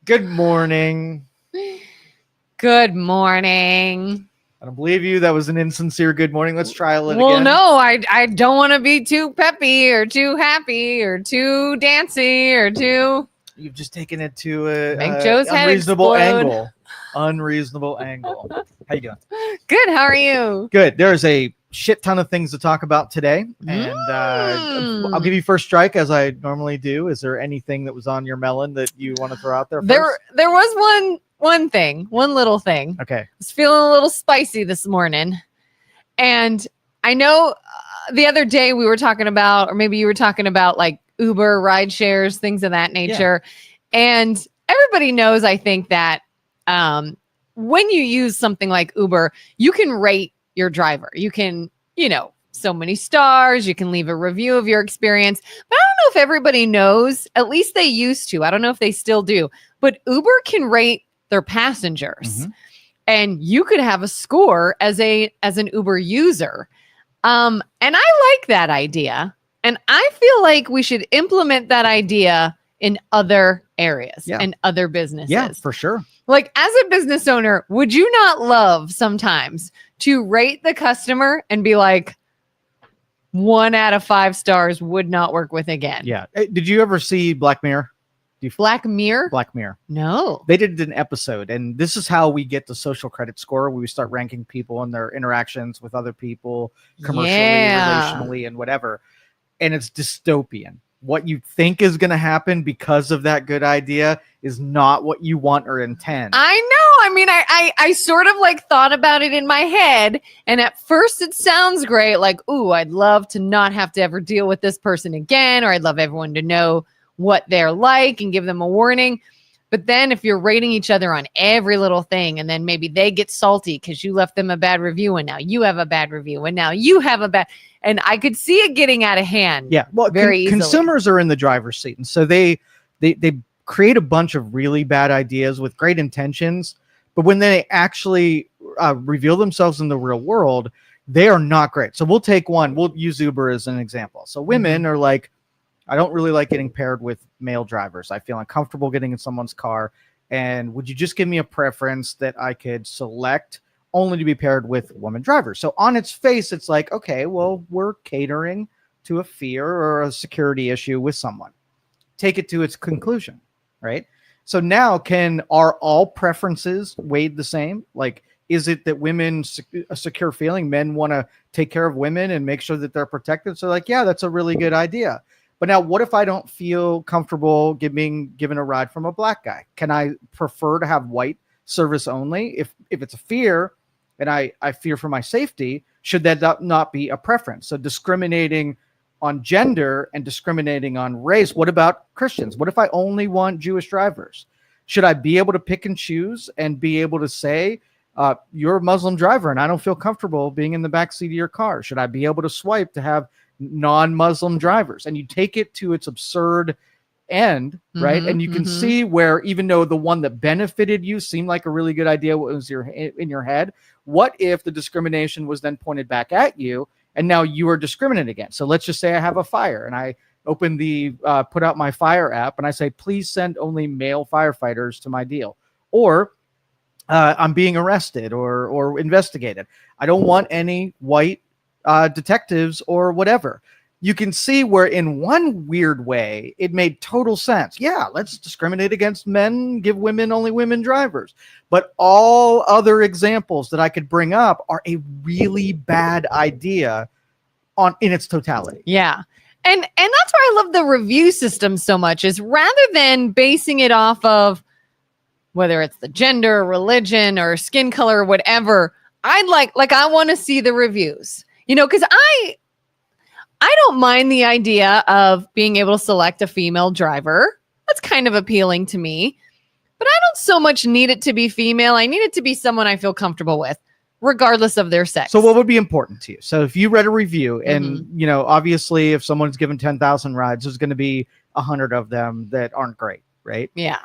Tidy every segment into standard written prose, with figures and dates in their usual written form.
Good morning. Good morning. I don't believe you. That was an insincere good morning. Let's try it Well, again. no, I don't want to be too peppy or too happy or too dancy or too. You've just taken it to a Make Joe's head unreasonable explode. angle. Unreasonable angle. How you doing? Good. How are you? Good. There's a shit ton of things to talk about today, and I'll give you first strike as I normally do. Is there anything that was on your melon that you want to throw out there first? There was one little thing. Okay. I was feeling a little spicy this morning, and I know the other day we were talking about, or maybe you were talking about like Uber, ride shares, things of that nature. Yeah. And everybody knows, I think, that when you use something like Uber, you can rate your driver. You can, so many stars. You can leave a review of your experience. But I don't know if everybody knows, at least they used to. I don't know if they still do. But Uber can rate their passengers. Mm-hmm. And you could have a score as an Uber user. And I like that idea. And I feel like we should implement that idea in other areas and other businesses. Yeah, for sure. Like, as a business owner, would you not love sometimes to rate the customer and be like, 1 out of 5 stars would not work with again? Yeah. Hey, did you ever see Black Mirror? Black Mirror? Black Mirror. No. They did an episode, and this is how we get the social credit score. We start ranking people and their interactions with other people, commercially, relationally, and whatever. And it's dystopian. What you think is going to happen because of that good idea is not what you want or intend. I know. I mean, I sort of like thought about it in my head. And at first it sounds great. Like, ooh, I'd love to not have to ever deal with this person again. Or I'd love everyone to know what they're like and give them a warning. But then if you're rating each other on every little thing, and then maybe they get salty because you left them a bad review, and now you have a bad review, and now you have a bad, and I could see it getting out of hand. Yeah, well, very easily. Consumers are in the driver's seat, and so they create a bunch of really bad ideas with great intentions, but when they actually reveal themselves in the real world, they are not great. So we'll take one. We'll use Uber as an example. So women are like, I don't really like getting paired with male drivers. I feel uncomfortable getting in someone's car. And would you just give me a preference that I could select only to be paired with women drivers? So on its face, it's like, okay, well, we're catering to a fear or a security issue with someone. Take it to its conclusion, right? So now are all preferences weighed the same? Like, is it that women, a secure feeling, men want to take care of women and make sure that they're protected? So like, yeah, that's a really good idea. But now what if I don't feel comfortable being given a ride from a black guy? Can I prefer to have white service only? If it's a fear and I fear for my safety, should that not be a preference? So discriminating on gender and discriminating on race. What about Christians? What if I only want Jewish drivers? Should I be able to pick and choose and be able to say, you're a Muslim driver and I don't feel comfortable being in the backseat of your car? Should I be able to swipe to have non-Muslim drivers? And you take it to its absurd end, right? And you can see where, even though the one that benefited you seemed like a really good idea, what was in your head, what if the discrimination was then pointed back at you and now you are discriminated against? So let's just say I have a fire and I open the put out my fire app and I say, please send only male firefighters to my deal. Or I'm being arrested or investigated. I don't want any white detectives or whatever. You can see where in one weird way it made total sense. Yeah, let's discriminate against men, give women only women drivers. But all other examples that I could bring up are a really bad idea in its totality. Yeah. And that's why I love the review system so much, is rather than basing it off of whether it's the gender, religion, or skin color, or whatever, I'd like I want to see the reviews. Because I don't mind the idea of being able to select a female driver. That's kind of appealing to me. But I don't so much need it to be female. I need it to be someone I feel comfortable with, regardless of their sex. So what would be important to you? So if you read a review and, obviously if someone's given 10,000 rides, there's going to be 100 of them that aren't great, right? Yeah.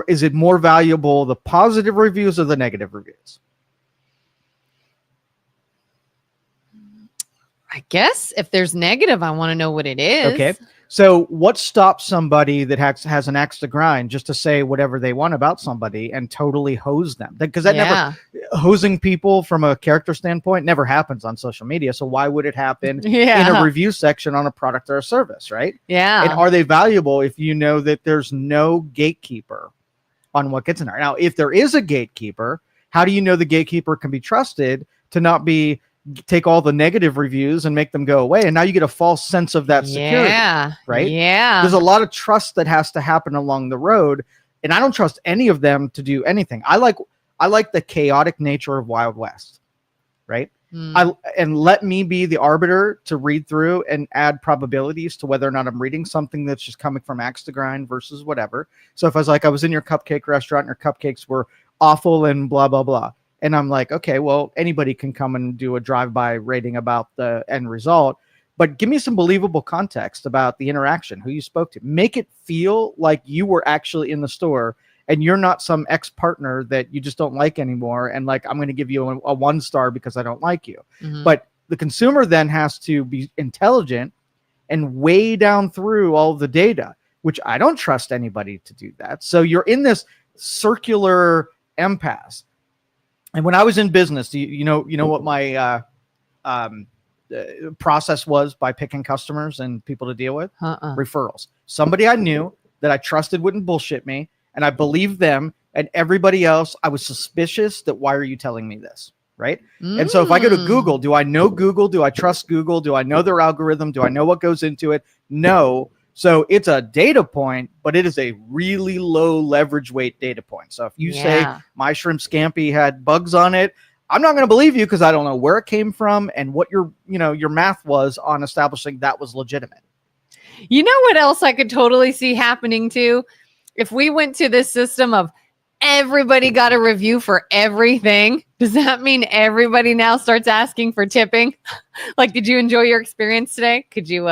Is it more valuable, the positive reviews or the negative reviews? I guess if there's negative, I want to know what it is. Okay. So what stops somebody that has an axe to grind just to say whatever they want about somebody and totally hose them? Because that Yeah. never, hosing people from a character standpoint never happens on social media. So why would it happen Yeah. in a review section on a product or a service, right? Yeah. And are they valuable if you know that there's no gatekeeper on what gets in there? Now, if there is a gatekeeper, how do you know the gatekeeper can be trusted to not be take all the negative reviews and make them go away? And now you get a false sense of that security, right? Yeah. There's a lot of trust that has to happen along the road, and I don't trust any of them to do anything. I like the chaotic nature of Wild West, right? And let me be the arbiter to read through and add probabilities to whether or not I'm reading something that's just coming from axe to grind versus whatever. So if I was in your cupcake restaurant and your cupcakes were awful and blah, blah, blah, and I'm like, okay, well, anybody can come and do a drive-by rating about the end result, but give me some believable context about the interaction, who you spoke to. Make it feel like you were actually in the store and you're not some ex-partner that you just don't like anymore. And like, I'm going to give you a 1 star because I don't like you. But the consumer then has to be intelligent and weigh down through all the data, which I don't trust anybody to do that. So you're in this circular impasse. And when I was in business, you know what my process was by picking customers and people to deal with? Referrals. Somebody I knew that I trusted wouldn't bullshit me, and I believed them, and everybody else, I was suspicious that why are you telling me this? Right. And so if I go to Google, do I know Google? Do I trust Google? Do I know their algorithm? Do I know what goes into it? No. So it's a data point, but it is a really low leverage weight data point. So if you say my shrimp scampi had bugs on it, I'm not going to believe you because I don't know where it came from and what your math was on establishing that was legitimate. You know what else I could totally see happening too? If we went to this system of everybody got a review for everything, does that mean everybody now starts asking for tipping? Like, did you enjoy your experience today? Could you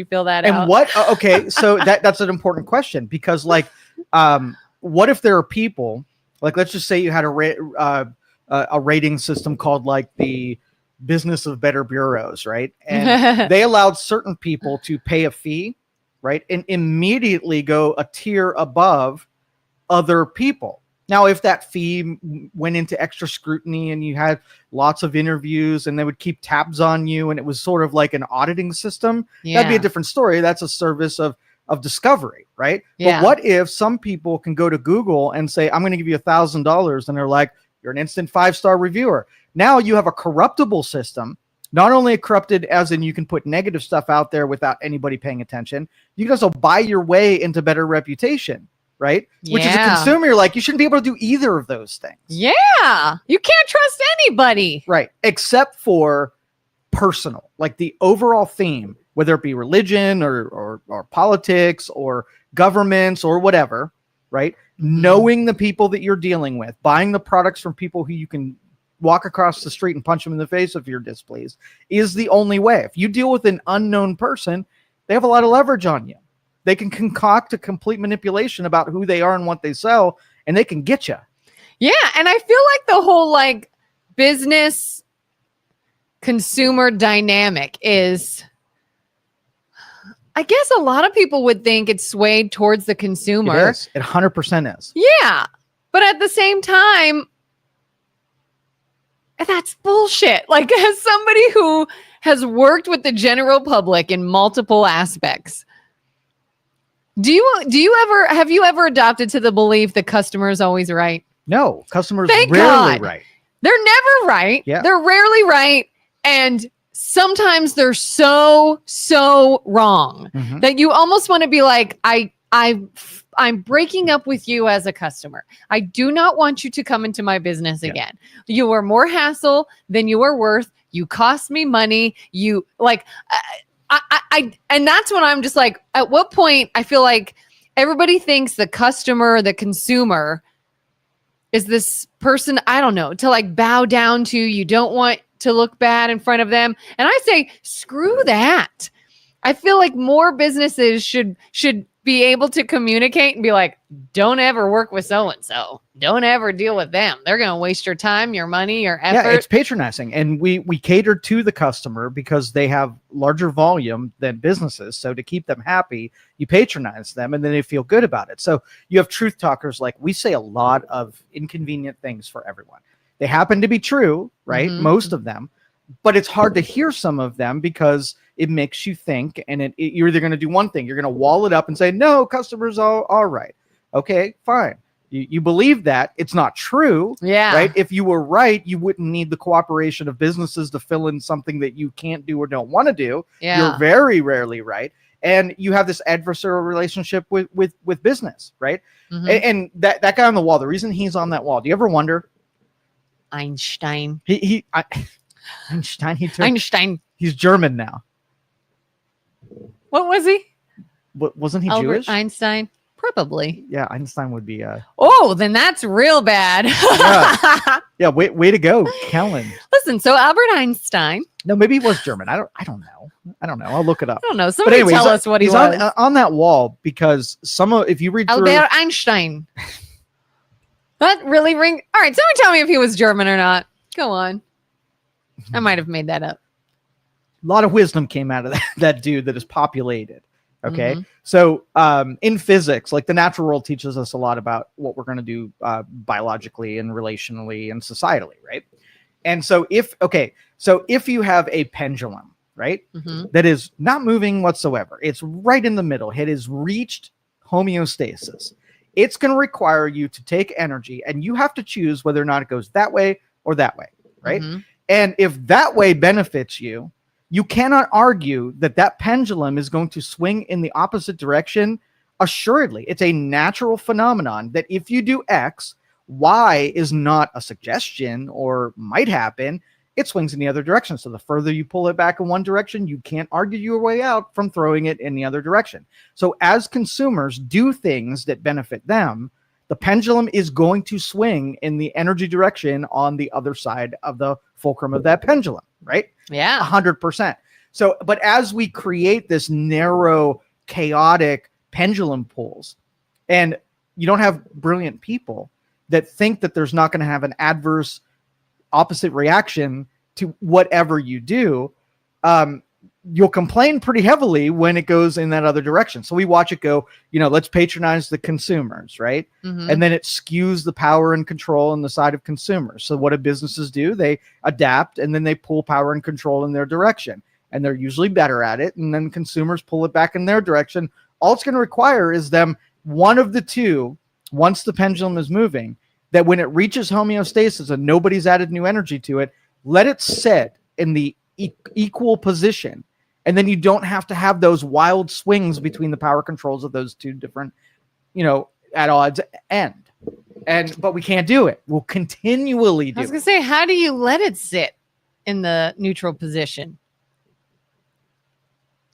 feel that out? And what? Okay, so that's an important question because, like, what if there are people, like, let's just say you had a rating system called like the Business of Better Bureaus, right? And they allowed certain people to pay a fee, right, and immediately go a tier above other people. Now, if that fee went into extra scrutiny and you had lots of interviews and they would keep tabs on you and it was sort of like an auditing system, that'd be a different story. That's a service of discovery, right? But what if some people can go to Google and say, I'm going to give you $1,000, and they're like, you're an instant 5-star reviewer. Now you have a corruptible system, not only corrupted as in you can put negative stuff out there without anybody paying attention. You can also buy your way into better reputation. Right? Which is a consumer, you're like, you shouldn't be able to do either of those things. Yeah. You can't trust anybody. Right. Except for personal, like the overall theme, whether it be religion or politics or governments or whatever, right? Knowing the people that you're dealing with, buying the products from people who you can walk across the street and punch them in the face if you're displeased is the only way. If you deal with an unknown person, they have a lot of leverage on you. They can concoct a complete manipulation about who they are and what they sell, and they can get you. Yeah, and I feel like the whole like business consumer dynamic is, I guess a lot of people would think it's swayed towards the consumer. It is. It 100% is. Yeah, but at the same time, that's bullshit. Like, as somebody who has worked with the general public in multiple aspects, have you ever adopted to the belief that customer is always right? No, customers Thank rarely God. right. They're never right. Yeah. They're rarely right. And sometimes they're so wrong that you almost want to be like, I'm breaking up with you as a customer. I do not want you to come into my business again. You are more hassle than you are worth. You cost me money. You like, and that's when I'm just like, at what point I feel like everybody thinks the customer, the consumer is this person, I don't know, to like bow down to. You don't want to look bad in front of them. And I say, screw that. I feel like more businesses should be able to communicate and be like, don't ever work with so-and-so. Don't ever deal with them. They're going to waste your time, your money, your effort. Yeah, it's patronizing. And we cater to the customer because they have larger volume than businesses. So to keep them happy, you patronize them and then they feel good about it. So you have truth talkers. Like, we say a lot of inconvenient things for everyone. They happen to be true, right? Mhm. Most of them. But it's hard to hear some of them because it makes you think, and you're either going to do one thing. You're going to wall it up and say, no, customers are all right. Okay, fine. You believe that. It's not true. Yeah. Right? If you were right, you wouldn't need the cooperation of businesses to fill in something that you can't do or don't want to do. Yeah. You're very rarely right. And you have this adversarial relationship with business, right? Mhm. And that guy on the wall, the reason he's on that wall, do you ever wonder? Einstein. Einstein. Einstein. He's German now. What was he? Wasn't he Albert Jewish? Einstein? Probably. Yeah, Einstein would be. Oh, then that's real bad. Yeah. Way to go, Kelin. Listen, so Albert Einstein. No, maybe he was German. I don't know. I'll look it up. I don't know. Somebody anyway, tell us what he he's was. on that wall because if you read through, Albert Einstein. That really ring. All right, somebody tell me if he was German or not. Go on. I might have made that up. a lot of wisdom came out of that dude that is populated. Okay. Mm-hmm. So in physics, like the natural world teaches us a lot about what we're going to do biologically and relationally and societally. Right. And so if you have a pendulum, right, Mm-hmm. that is not moving whatsoever, it's right in the middle, it has reached homeostasis. It's going to require you to take energy and you have to choose whether or not it goes that way or that way. Right. Mm-hmm. And if that way benefits you, you cannot argue that pendulum is going to swing in the opposite direction. Assuredly, it's a natural phenomenon that if you do X, Y is not a suggestion or might happen. It swings in the other direction. So the further you pull it back in one direction, you can't argue your way out from throwing it in the other direction. So as consumers do things that benefit them, the pendulum is going to swing in the energy direction on the other side of the fulcrum of that pendulum, right? Yeah. 100%. So, but as we create this narrow, chaotic pendulum pools, and you don't have brilliant people that think that there's not going to have an adverse opposite reaction to whatever you do, you'll complain pretty heavily when it goes in that other direction. So we watch it go, let's patronize the consumers, right? Mm-hmm. And then it skews the power and control on the side of consumers. So what do businesses do? They adapt and then they pull power and control in their direction. And they're usually better at it. And then consumers pull it back in their direction. All it's going to require is them, one of the two, once the pendulum is moving, that when it reaches homeostasis and nobody's added new energy to it, let it sit in the equal position. And then you don't have to have those wild swings between the power controls of those two different, at odds end. But we can't do it. We'll continually do it. I was going to say, how do you let it sit in the neutral position?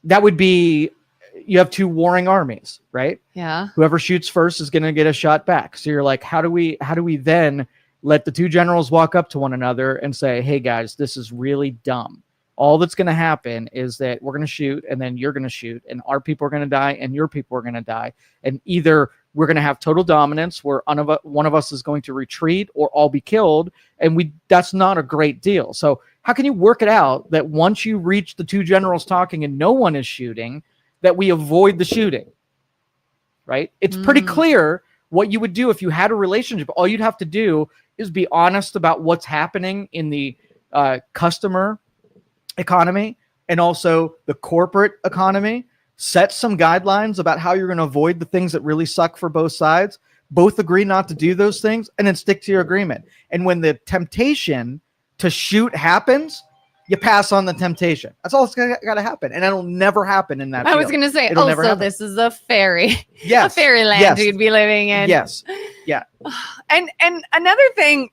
That would be, you have two warring armies, right? Yeah. Whoever shoots first is going to get a shot back. So you're like, how do we then let the two generals walk up to one another and say, hey guys, this is really dumb. All that's going to happen is that we're going to shoot and then you're going to shoot and our people are going to die and your people are going to die. And either we're going to have total dominance where one of us is going to retreat or all be killed. And that's not a great deal. So how can you work it out that once you reach the two generals talking and no one is shooting, that we avoid the shooting, right? It's pretty clear what you would do if you had a relationship. All you'd have to do is be honest about what's happening in the customer economy and also the corporate economy, set some guidelines about how you're going to avoid the things that really suck for both sides, both agree not to do those things, and then stick to your agreement. And when the temptation to shoot happens, you pass on the temptation. That's all that's got to happen. And it'll never happen in that I field. was going to say, It'll never so happen. this is a fairy. Yes. A fairyland Yes. you'd be living in. Yes. Yeah. And another thing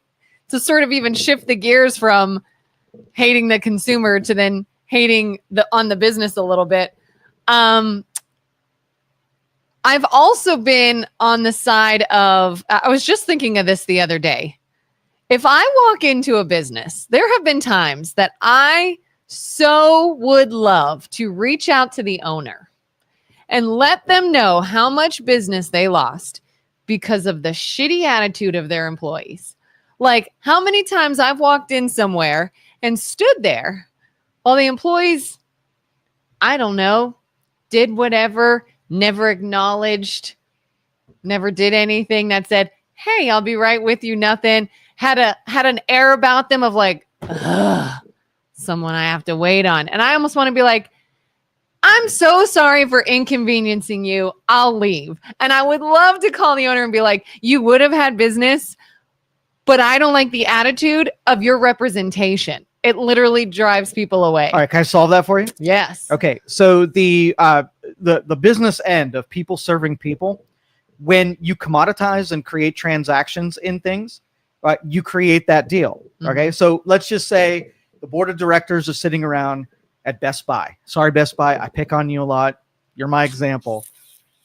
to sort of even shift the gears from hating the consumer to then hating the business a little bit. I've also been on the side of, I was just thinking of this the other day. If I walk into a business, there have been times that I so would love to reach out to the owner and let them know how much business they lost because of the shitty attitude of their employees. Like how many times I've walked in somewhere and stood there while the employees, I don't know, did whatever, never acknowledged, never did anything that said, hey, I'll be right with you, nothing. Had an air about them of like, ugh, someone I have to wait on. And I almost want to be like, I'm so sorry for inconveniencing you. I'll leave. And I would love to call the owner and be like, you would have had business, but I don't like the attitude of your representation. It literally drives people away. All right, can I solve that for you? Yes. Okay, so the business end of people serving people, when you commoditize and create transactions in things, right, you create that deal. Okay, so let's just say the board of directors are sitting around at Best Buy. Sorry, Best Buy, I pick on you a lot. You're my example.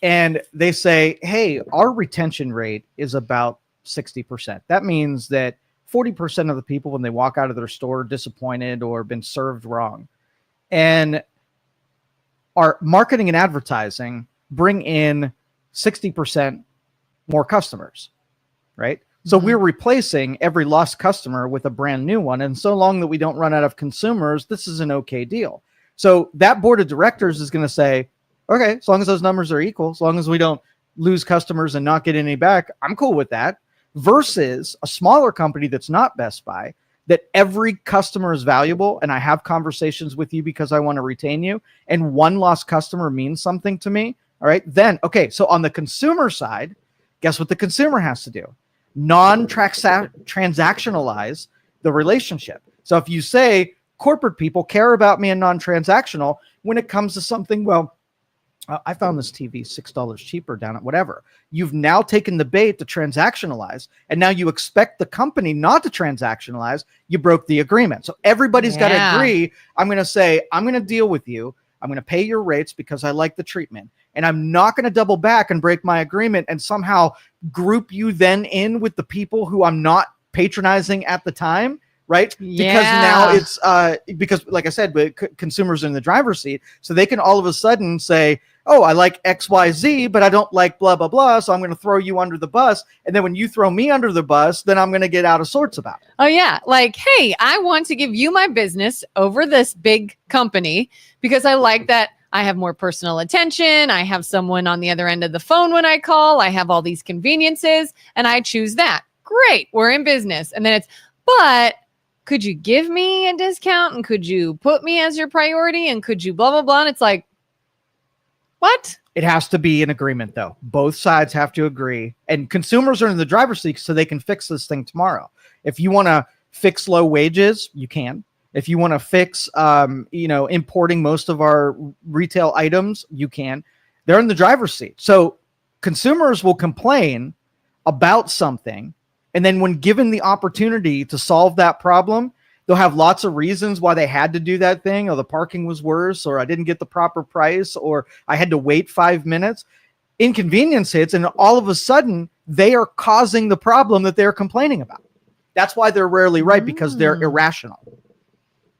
And they say, hey, our retention rate is about 60%. That means that 40% of the people, when they walk out of their store, are disappointed or been served wrong. And our marketing and advertising bring in 60% more customers, right? So we're replacing every lost customer with a brand new one. And so long that we don't run out of consumers, this is an okay deal. So that board of directors is going to say, okay, as long as those numbers are equal, as long as we don't lose customers and not get any back, I'm cool with that. Versus a smaller company that's not Best Buy, that every customer is valuable and I have conversations with you because I want to retain you, and one lost customer means something to me. All right, then, okay, so on the consumer side, guess what the consumer has to do? Non-transactionalize the relationship. So if you say corporate people care about me and non-transactional, when it comes to something, well, I found this TV $6 cheaper down at whatever. You've now taken the bait to transactionalize, and now you expect the company not to transactionalize. You broke the agreement. So everybody's got to agree. I'm going to say, I'm going to deal with you. I'm going to pay your rates because I like the treatment. And I'm not going to double back and break my agreement and somehow group you then in with the people who I'm not patronizing at the time, right? Because now it's because, like I said, consumers are in the driver's seat. So they can all of a sudden say, oh, I like XYZ, but I don't like blah, blah, blah. So I'm going to throw you under the bus. And then when you throw me under the bus, then I'm going to get out of sorts about it. Oh, yeah. Like, hey, I want to give you my business over this big company because I like that I have more personal attention. I have someone on the other end of the phone when I call. I have all these conveniences and I choose that. Great. We're in business. And then it's, but could you give me a discount? And could you put me as your priority? And could you blah, blah, blah? And it's like, what? It has to be an agreement, though. Both sides have to agree. And consumers are in the driver's seat so they can fix this thing tomorrow. If you want to fix low wages, you can. If you want to fix, importing most of our retail items, you can. They're in the driver's seat. So consumers will complain about something. And then when given the opportunity to solve that problem, they'll have lots of reasons why they had to do that thing. Or the parking was worse, or I didn't get the proper price, or I had to wait 5 minutes. Inconvenience hits, and all of a sudden, they are causing the problem that they're complaining about. That's why they're rarely right, because they're irrational.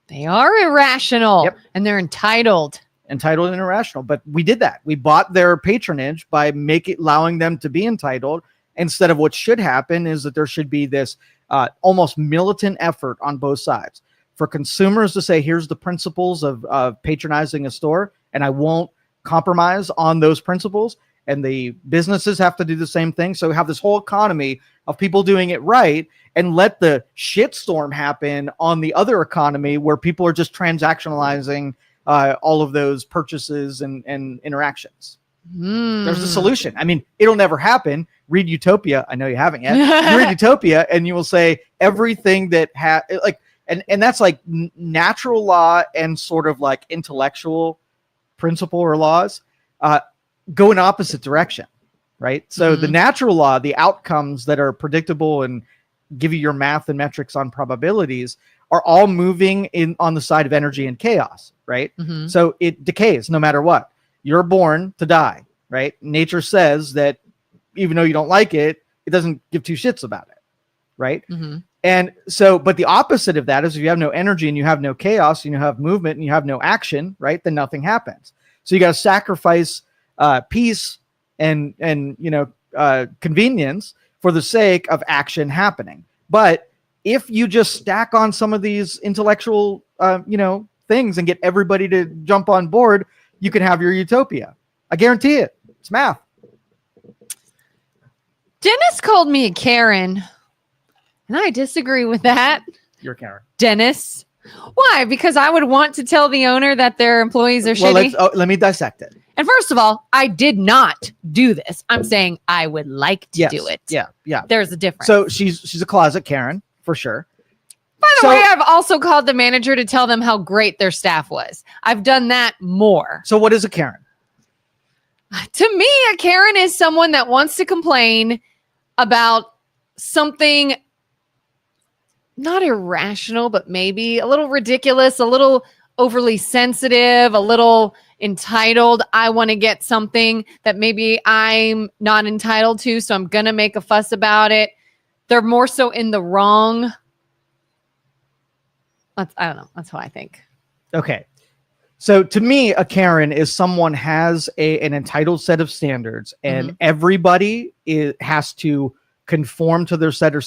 They are irrational. Yep. And they're entitled. Entitled and irrational. But we did that. We bought their patronage by allowing them to be entitled, instead of what should happen is that there should be this almost militant effort on both sides for consumers to say, here's the principles of patronizing a store, and I won't compromise on those principles. And the businesses have to do the same thing. So we have this whole economy of people doing it right, and let the shitstorm happen on the other economy where people are just transactionalizing all of those purchases and interactions. There's a solution. I mean, it'll never happen. Read Utopia. I know you haven't yet. You read Utopia and you will say everything that and that's like natural law and sort of like intellectual principle or laws go in opposite direction, right? So the natural law, the outcomes that are predictable and give you your math and metrics on probabilities are all moving on the side of energy and chaos, right? So it decays no matter what. You're born to die, right? Nature says that even though you don't like it, it doesn't give two shits about it, right? And so, but the opposite of that is if you have no energy and you have no chaos and you have movement and you have no action, right? Then nothing happens. So you got to sacrifice peace and convenience for the sake of action happening. But if you just stack on some of these intellectual things and get everybody to jump on board, you can have your utopia. I guarantee it. It's math. Dennis called me a Karen, and I disagree with that. You're a Karen. Dennis. Why? Because I would want to tell the owner that their employees are shitty. Let me dissect it. And first of all, I did not do this. I'm saying I would like to do it. Yeah. There's a difference. So she's a closet Karen for sure. By the way, I've also called the manager to tell them how great their staff was. I've done that more. So what is a Karen? To me, a Karen is someone that wants to complain about something not irrational, but maybe a little ridiculous, a little overly sensitive, a little entitled. I want to get something that maybe I'm not entitled to, so I'm going to make a fuss about it. They're more so in the wrong. I don't know. That's how I think. Okay. So to me, a Karen is someone has an entitled set of standards, and everybody has to conform to their set of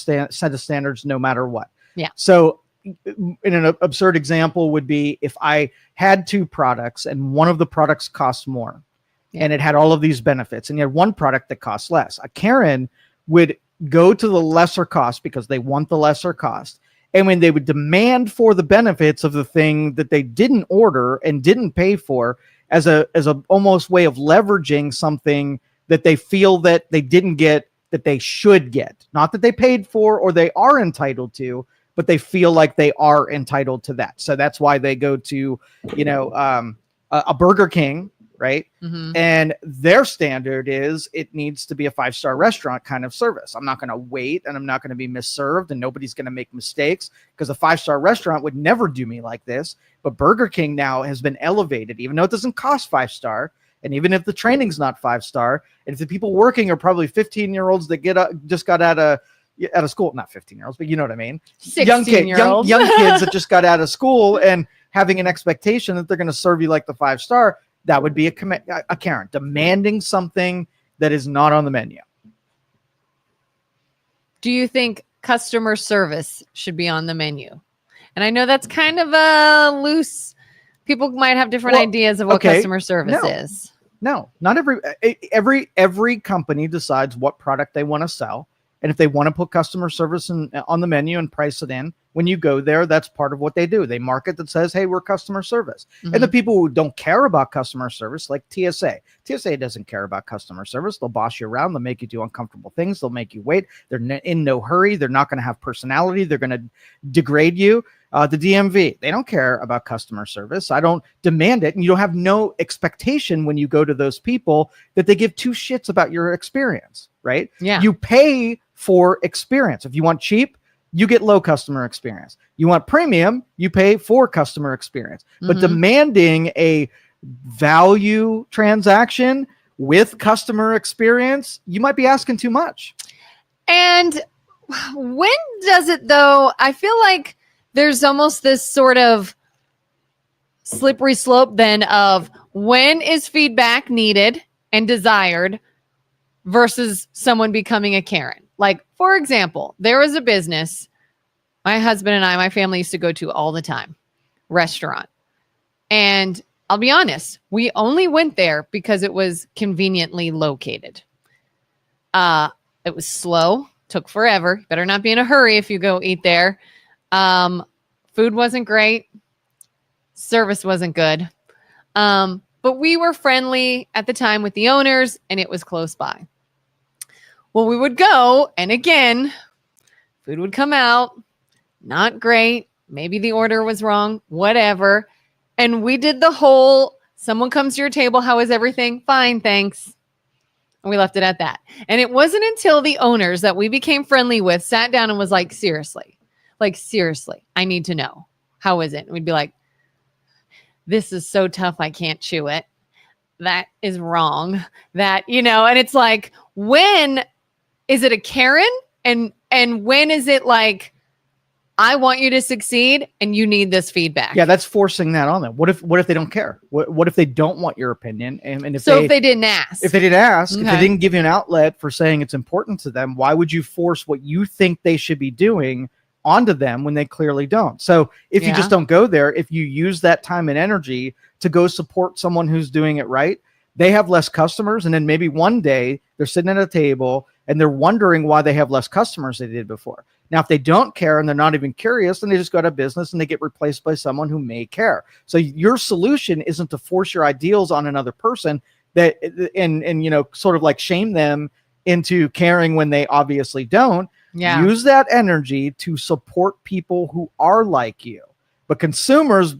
standards no matter what. Yeah. So in an absurd example would be if I had two products and one of the products costs more and it had all of these benefits, and you had one product that costs less. A Karen would go to the lesser cost because they want the lesser cost. And when they would demand for the benefits of the thing that they didn't order and didn't pay for as a almost way of leveraging something that they feel that they didn't get, that they should get, not that they paid for or they are entitled to, but they feel like they are entitled to that. So that's why they go to, a Burger King, right? Mm-hmm. And their standard is it needs to be a 5-star restaurant kind of service. I'm not going to wait, and I'm not going to be misserved, and nobody's going to make mistakes, because a 5-star restaurant would never do me like this. But Burger King now has been elevated, even though it doesn't cost 5-star. And even if the training's not 5-star, and if the people working are probably 15-year-olds that just got out of school, not 15-year-olds, but you know what I mean? 16-year-olds. Young kids that just got out of school and having an expectation that they're going to serve you like the 5-star, that would be a Karen, demanding something that is not on the menu. Do you think customer service should be on the menu? And I know that's kind of a loose. People might have different ideas of what customer service is. No, not every company decides what product they want to sell. And if they want to put customer service on the menu and price it in, when you go there, that's part of what they do. They market that says, hey, we're customer service. Mm-hmm. And the people who don't care about customer service, like TSA doesn't care about customer service. They'll boss you around. They'll make you do uncomfortable things. They'll make you wait. They're in no hurry. They're not going to have personality. They're going to degrade you. The DMV, they don't care about customer service. I don't demand it. And you don't have no expectation when you go to those people that they give two shits about your experience, right? Yeah. You pay for experience. If you want cheap, you get low customer experience. You want premium, you pay for customer experience. But demanding a value transaction with customer experience, you might be asking too much. And when does it, though? I feel like there's almost this sort of slippery slope then of when is feedback needed and desired versus someone becoming a Karen. Like, for example, there was a business my husband and my family used to go to all the time, restaurant. And I'll be honest, we only went there because it was conveniently located. It was slow, took forever. You better not be in a hurry if you go eat there. Food wasn't great. Service wasn't good. But we were friendly at the time with the owners, and it was close by. Well, we would go, and again, food would come out, not great. Maybe the order was wrong, whatever. And we did the whole, someone comes to your table, how is everything? Fine, thanks. And we left it at that. And it wasn't until the owners that we became friendly with sat down and was like, seriously, I need to know. How is it? And we'd be like, this is so tough, I can't chew it. That is wrong. That, and it's like, when is it a Karen? And when is it like, I want you to succeed and you need this feedback. Yeah, that's forcing that on them. What if they don't care? What if they don't want your opinion? And if if they didn't ask, if they Okay. didn't give you an outlet for saying it's important to them, why would you force what you think they should be doing onto them when they clearly don't? So if you just don't go there, if you use that time and energy to go support someone who's doing it right, they have less customers. And then maybe one day they're sitting at a table and they're wondering why they have less customers than they did before. Now, if they don't care and they're not even curious, then they just go out of business and they get replaced by someone who may care. So your solution isn't to force your ideals on another person that and you know, sort of like shame them into caring when they obviously don't. Yeah. Use that energy to support people who are like you. But consumers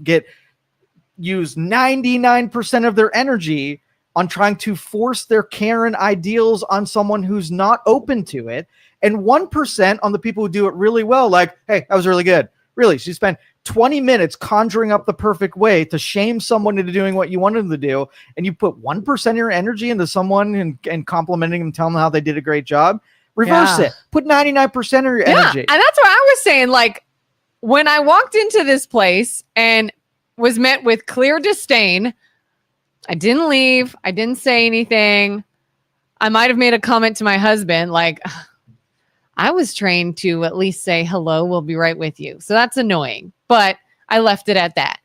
use 99% of their energy on trying to force their care and ideals on someone who's not open to it. And 1% on the people who do it really well, like, hey, that was really good. Really, she spent 20 minutes conjuring up the perfect way to shame someone into doing what you wanted them to do. And you put 1% of your energy into someone and complimenting them, telling them how they did a great job. Reverse it. Put 99% of your energy. And that's what I was saying. Like, when I walked into this place and was met with clear disdain, I didn't leave. I didn't say anything. I might have made a comment to my husband, like, I was trained to at least say, hello, we'll be right with you. So that's annoying, but I left it at that.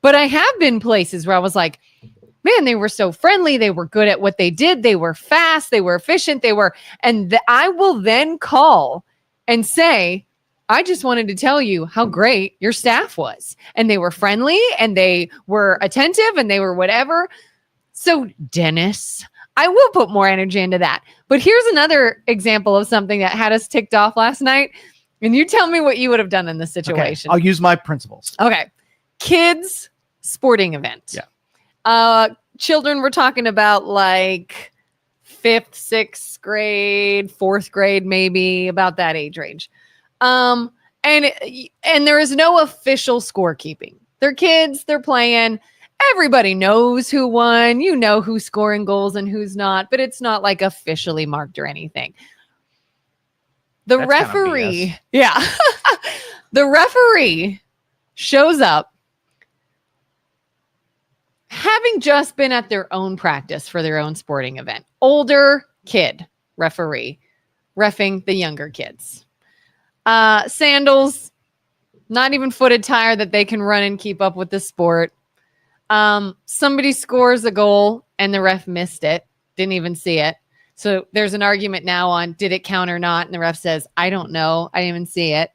But I have been places where I was like, man, they were so friendly. They were good at what they did. They were fast. They were efficient. I will then call and say, I just wanted to tell you how great your staff was. And they were friendly and they were attentive and they were whatever. So Dennis, I will put more energy into that. But here's another example of something that had us ticked off last night. And you tell me what you would have done in this situation. Okay, I'll use my principles. Okay. Kids sporting event. Yeah. Children, we're talking about like 5th, 6th grade, 4th grade, maybe about that age range. And there is no official scorekeeping. They're kids, they're playing. Everybody knows who won. You know who's scoring goals and who's not, but it's not like officially marked or anything. The referee, the referee shows up having just been at their own practice for their own sporting event. Older kid referee reffing the younger kids. Sandals, not even footed tire that they can run and keep up with the sport. Somebody scores a goal and the ref missed it, didn't even see it. So there's an argument now on did it count or not? And the ref says, I don't know. I didn't even see it.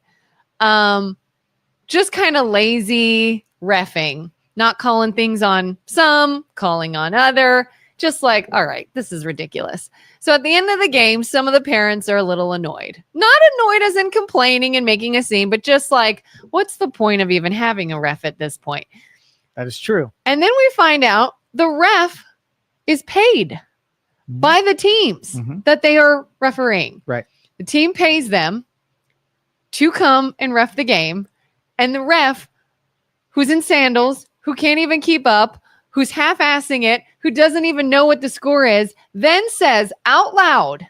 Just kind of lazy reffing, not calling things on some, calling on other. Just like, all right, this is ridiculous. So at the end of the game, some of the parents are a little annoyed. Not annoyed as in complaining and making a scene, but just like, what's the point of even having a ref at this point? That is true. And then we find out the ref is paid by the teams that they are refereeing. Right. The team pays them to come and ref the game. And the ref, who's in sandals, who can't even keep up, who's half-assing it, who doesn't even know what the score is, then says out loud,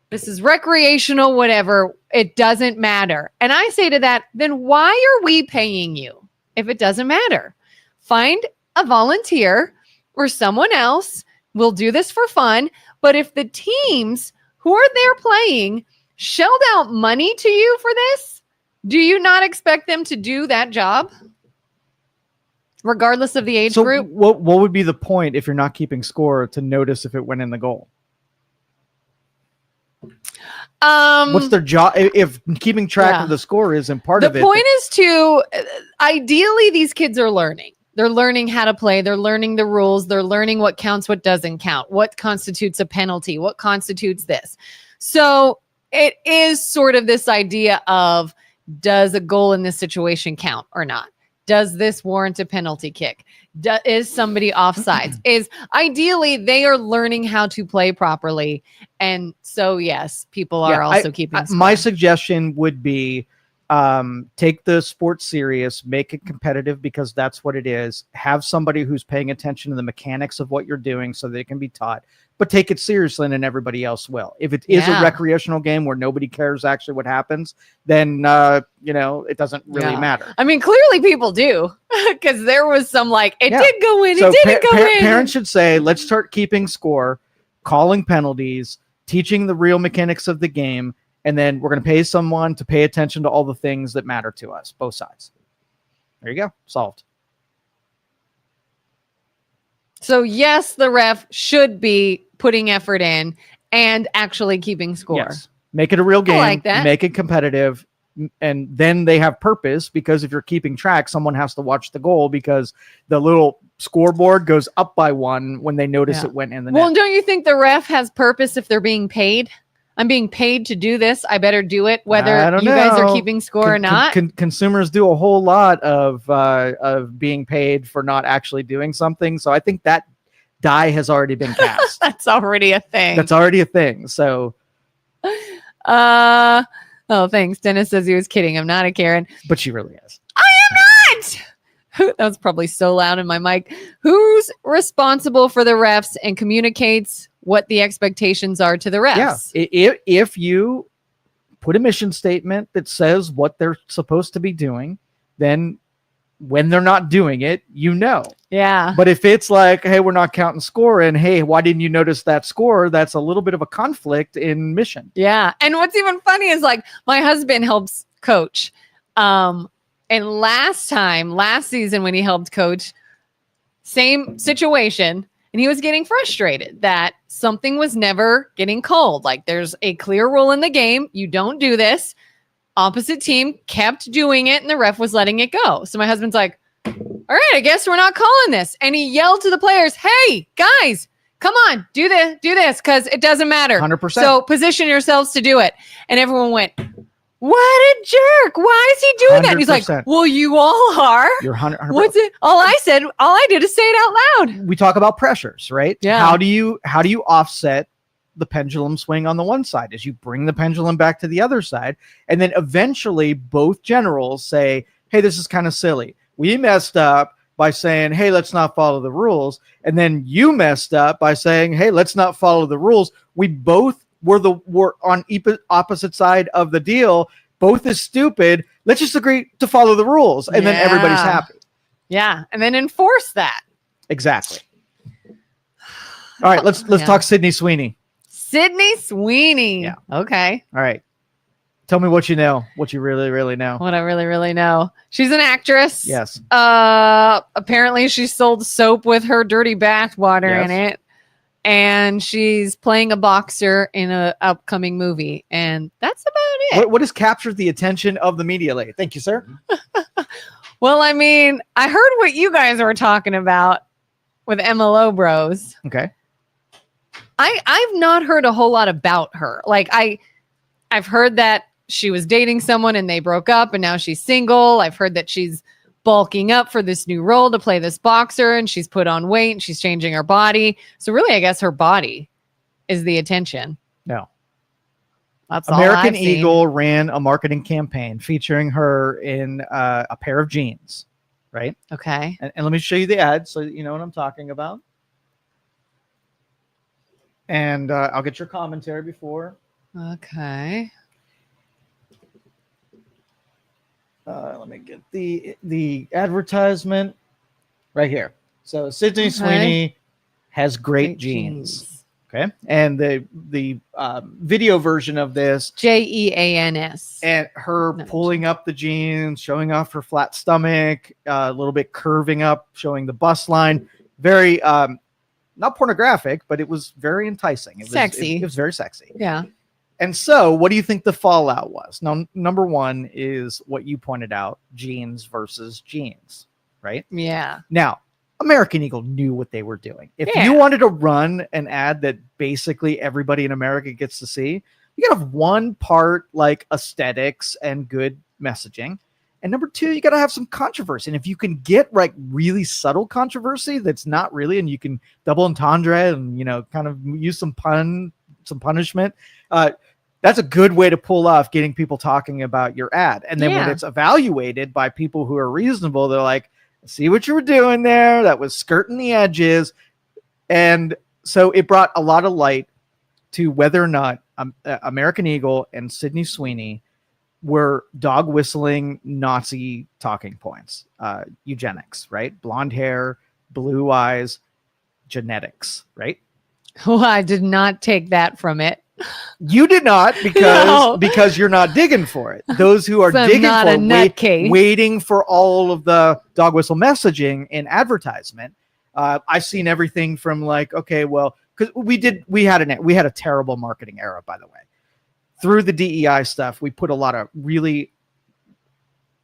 this is recreational, whatever, it doesn't matter. And I say to that, then why are we paying you if it doesn't matter? Find a volunteer or someone else. We'll do this for fun. But if the teams who are there playing shelled out money to you for this, do you not expect them to do that job? Regardless of the age group? What would be the point if you're not keeping score to notice if it went in the goal? What's their job? If keeping track of the score isn't part of it. The point is to, ideally, these kids are learning. They're learning how to play. They're learning the rules. They're learning what counts, what doesn't count, what constitutes a penalty, what constitutes this. So it is sort of this idea of, does a goal in this situation count or not? Does this warrant a penalty kick? Is somebody offsides? Is ideally they are learning how to play properly. And so, yes, people are also keeping score. My suggestion would be take the sport serious, make it competitive because that's what it is. Have somebody who's paying attention to the mechanics of what you're doing so they can be taught. but take it seriously and everybody else will. If it is a recreational game where nobody cares actually what happens, then, it doesn't really matter. I mean, clearly people do, because there was some it did go in, so it didn't go in. Parents should say, let's start keeping score, calling penalties, teaching the real mechanics of the game, and then we're going to pay someone to pay attention to all the things that matter to us, both sides. There you go. Solved. So yes, the ref should be putting effort in and actually keeping score. Yes. Make it a real game. I like that. Make it competitive. And then they have purpose, because if you're keeping track, someone has to watch the goal, because the little scoreboard goes up by 1 when they notice it went in the net. Well, don't you think the ref has purpose if they're being paid? I'm being paid to do this. I better do it, whether you guys are keeping score or not. Consumers do a whole lot of being paid for not actually doing something. So I think that die has already been cast. That's already a thing. So, oh, thanks. Dennis says he was kidding. I'm not a Karen, but she really is. I am not. That was probably so loud in my mic. Who's responsible for the refs and communicates what the expectations are to the refs? Yeah. If you put a mission statement that says what they're supposed to be doing, then when they're not doing it, Yeah. But if it's like, hey, we're not counting score, and hey, why didn't you notice that score? That's a little bit of a conflict in mission. Yeah. And what's even funny is my husband helps coach. And last season when he helped coach, same situation. And he was getting frustrated that something was never getting called. There's a clear rule in the game. You don't do this. Opposite team kept doing it, and the ref was letting it go. So my husband's like, all right, I guess we're not calling this. And he yelled to the players, hey, guys, come on, do this, because it doesn't matter. 100%. So position yourselves to do it. And everyone went, what a jerk. Why is he doing that? And he's like, well, you all are. You're 100%. What's it? All I did is say it out loud. We talk about pressures, right? Yeah. How do you offset the pendulum swing on the one side? Is you bring the pendulum back to the other side, and then eventually both generals say, hey, this is kind of silly. We messed up by saying, hey, let's not follow the rules. And then you messed up by saying, hey, let's not follow the rules. We both were on opposite side of the deal. Both is stupid. Let's just agree to follow the rules, and then everybody's happy. Yeah, and then enforce that. Exactly. All right, let's talk Sydney Sweeney. Sydney Sweeney. Yeah. Okay. All right. Tell me what you know. What you really, really know. What I really, really know. She's an actress. Yes. Apparently she sold soap with her dirty bath water in it. And she's playing a boxer in an upcoming movie. And that's about it. What has captured the attention of the media lately? Thank you, sir. Well, I mean, I heard what you guys were talking about with MLO Bros. Okay. I've not heard a whole lot about her. I've heard that she was dating someone and they broke up and now she's single. I've heard that she's bulking up for this new role to play this boxer, and she's put on weight and she's changing her body. So really, I guess her body is the attention. No. That's American all Eagle ran a marketing campaign featuring her in a pair of jeans, right? Okay. And let me show you the ad so you know what I'm talking about. And I'll get your commentary before. Okay. Let me get the advertisement right here. So Sydney Sweeney has great jeans. Okay. And the video version of this, Jeans, and her pulling up the jeans, showing off her flat stomach, a little bit curving up, showing the bust line. Very not pornographic, but it was very enticing. It was sexy. It was very sexy. Yeah. And so what do you think the fallout was? Now, number one is what you pointed out, jeans versus jeans, right? Yeah. Now, American Eagle knew what they were doing. If you wanted to run an ad that basically everybody in America gets to see, you gotta have one part like aesthetics and good messaging. And number two, you gotta have some controversy. And if you can get like really subtle controversy that's not really, and you can double entendre and, kind of use some punishment, that's a good way to pull off getting people talking about your ad. And then when it's evaluated by people who are reasonable, they're like, see what you were doing there. That was skirting the edges. And so it brought a lot of light to whether or not American Eagle and Sydney Sweeney were dog whistling Nazi talking points. Eugenics, right? Blonde hair, blue eyes, genetics, right? Well, I did not take that from it. You did not, because you're not digging for it. Those who are So I'm digging not for a nutcase. waiting for all of the dog whistle messaging in advertisement. I've seen everything from like, okay, well, because we had a terrible marketing era, by the way. Through the DEI stuff, we put a lot of really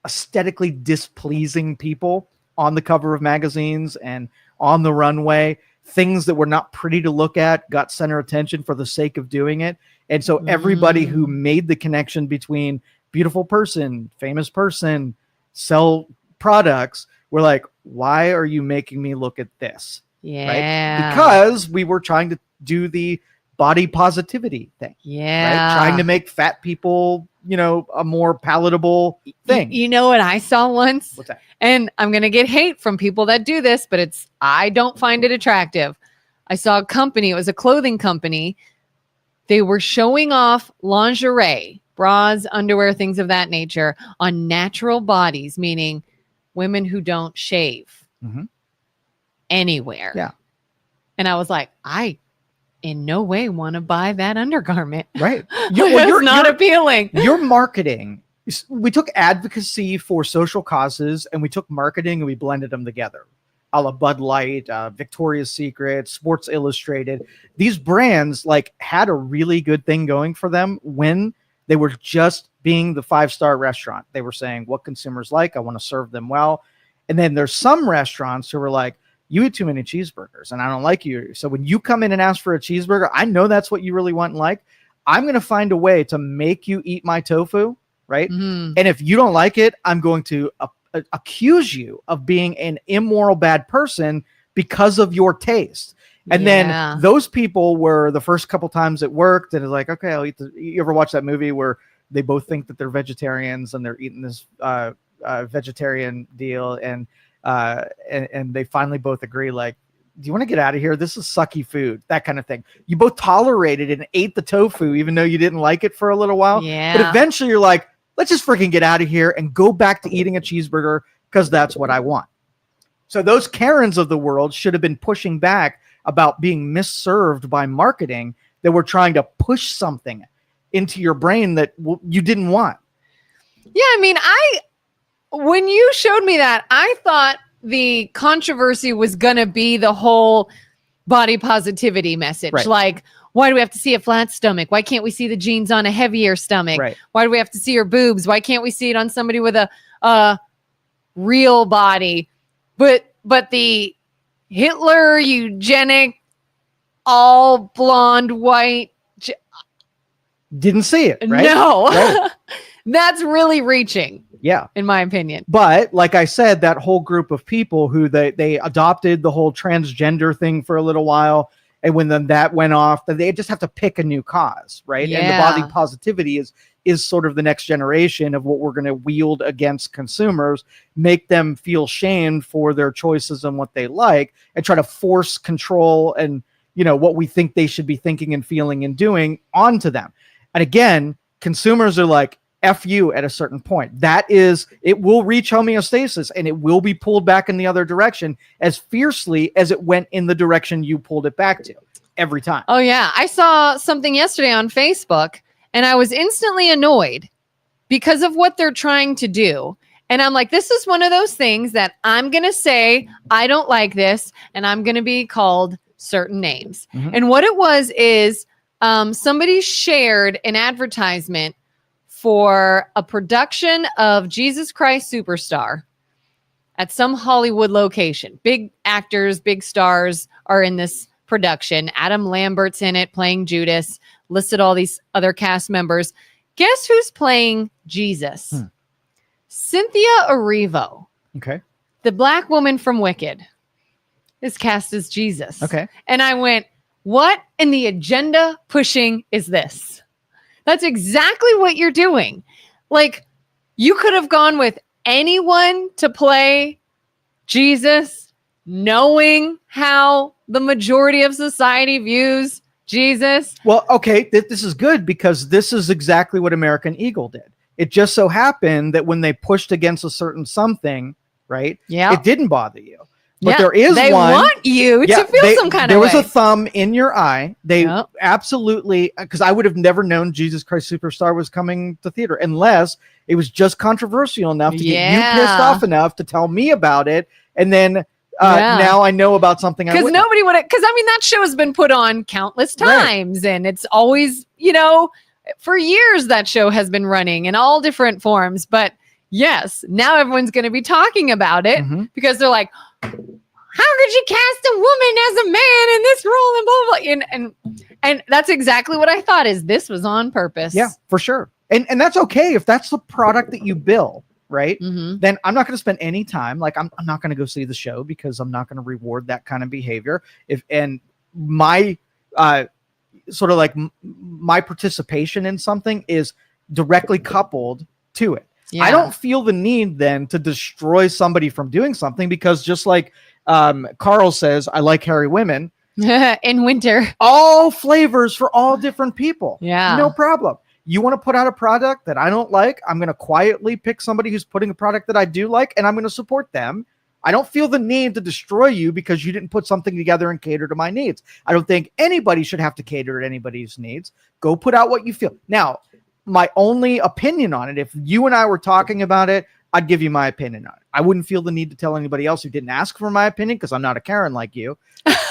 aesthetically displeasing people on the cover of magazines and on the runway. Things that were not pretty to look at got center attention for the sake of doing it. And so everybody who made the connection between beautiful person, famous person, sell products were like, why are you making me look at this? Yeah. Right? Because we were trying to do the body positivity thing. Yeah. Right? Trying to make fat people, a more palatable thing. You know what I saw once? What's that? And I'm going to get hate from people that do this, but I don't find it attractive. I saw a company, it was a clothing company. They were showing off lingerie, bras, underwear, things of that nature on natural bodies, meaning women who don't shave anywhere. Yeah. And I was like, I in no way want to buy that undergarment. Right. You're not appealing. Your marketing, we took advocacy for social causes and we took marketing and we blended them together. A la Bud Light, Victoria's Secret, Sports Illustrated. These brands had a really good thing going for them when they were just being the 5-star restaurant. They were saying what consumers like. I want to serve them well. And then there's some restaurants who were like, you eat too many cheeseburgers and I don't like you. So when you come in and ask for a cheeseburger, I know that's what you really want and like. I'm going to find a way to make you eat my tofu, right? And if you don't like it, I'm going to accuse you of being an immoral bad person because of your taste. And then those people were the first couple times it worked. And it's like, okay, I'll eat you ever watch that movie where they both think that they're vegetarians and they're eating this vegetarian deal and they finally both agree, like, do you want to get out of here? This is sucky food, that kind of thing. You both tolerated and ate the tofu, even though you didn't like it for a little while. Yeah. But eventually you're like, let's just freaking get out of here and go back to eating a cheeseburger because that's what I want. So those Karens of the world should have been pushing back about being misserved by marketing that were trying to push something into your brain that you didn't want. Yeah, I mean, when you showed me that, I thought the controversy was going to be the whole body positivity message. Right. Like, why do we have to see a flat stomach? Why can't we see the jeans on a heavier stomach? Right. Why do we have to see her boobs? Why can't we see it on somebody with a real body? But the Hitler eugenic, all blonde, white. Didn't see it, right? No. Right. That's really reaching. Yeah. In my opinion. But like I said, that whole group of people who they adopted the whole transgender thing for a little while. And when then that went off, then they just have to pick a new cause, right? Yeah. And the body positivity is sort of the next generation of what we're going to wield against consumers, make them feel shamed for their choices and what they like, and try to force control and, what we think they should be thinking and feeling and doing onto them. And again, consumers are like, F you at a certain point. It will reach homeostasis and it will be pulled back in the other direction as fiercely as it went in the direction you pulled it back to every time. Oh, yeah. I saw something yesterday on Facebook and I was instantly annoyed because of what they're trying to do. And I'm like, this is one of those things that I'm going to say, I don't like this, and I'm going to be called certain names. And what it was is somebody shared an advertisement for a production of Jesus Christ Superstar at some Hollywood location. Big actors, big stars are in this production. Adam Lambert's in it playing Judas, listed all these other cast members. Guess who's playing Jesus? Cynthia Erivo. Okay. The black woman from Wicked is cast as Jesus. Okay. And I went, what in the agenda pushing is this? That's exactly what you're doing. Like, you could have gone with anyone to play Jesus, knowing how the majority of society views Jesus. Well, okay, this is good because this is exactly what American Eagle did. It just so happened that when they pushed against a certain something, right? Yeah. It didn't bother you. But Yeah, there is they one. want you to feel some kind of way. There was a thumb in your eye. They Yep. absolutely, because I would have never known Jesus Christ Superstar was coming to theater unless it was just controversial enough to get you pissed off enough to tell me about it. And then now I know about something. Because nobody would, because I mean, that show has been put on countless times and it's always, you know, for years that show has been running in all different forms. But yes, now everyone's going to be talking about it because they're like, how could you cast a woman as a man in this role and blah, blah, blah. And that's exactly what I thought is this was on purpose. Yeah, for sure. And that's okay. If that's the product that you bill, right? Then I'm not going to spend any time. Like I'm not going to go see the show because I'm not going to reward that kind of behavior. And my sort of like my participation in something is directly coupled to it. Yeah. I don't feel the need then to destroy somebody from doing something because just like Carl says, I like hairy women in winter, all flavors for all different people. Yeah, no problem. You want to put out a product that I don't like, I'm going to quietly pick somebody who's putting a product that I do like, and I'm going to support them. I don't feel the need to destroy you because you didn't put something together and cater to my needs. I don't think anybody should have to cater to anybody's needs. Go put out what you feel. Now, my only opinion on it, if you and I were talking about it, I'd give you my opinion on it. I wouldn't feel the need to tell anybody else who didn't ask for my opinion because I'm not a Karen like you.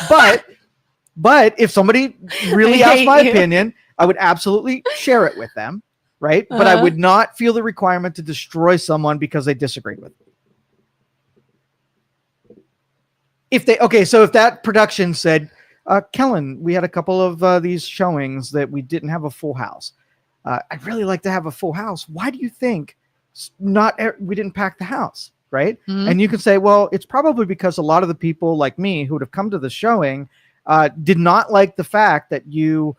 But if somebody really asked my opinion, I would absolutely share it with them, right? But I would not feel the requirement to destroy someone because they disagreed with me. If that production said, Kelin, we had a couple of these showings that we didn't have a full house. I'd really like to have a full house. Why do you think we didn't pack the house, right? And you can say, well, it's probably because a lot of the people like me who would have come to the showing did not like the fact that you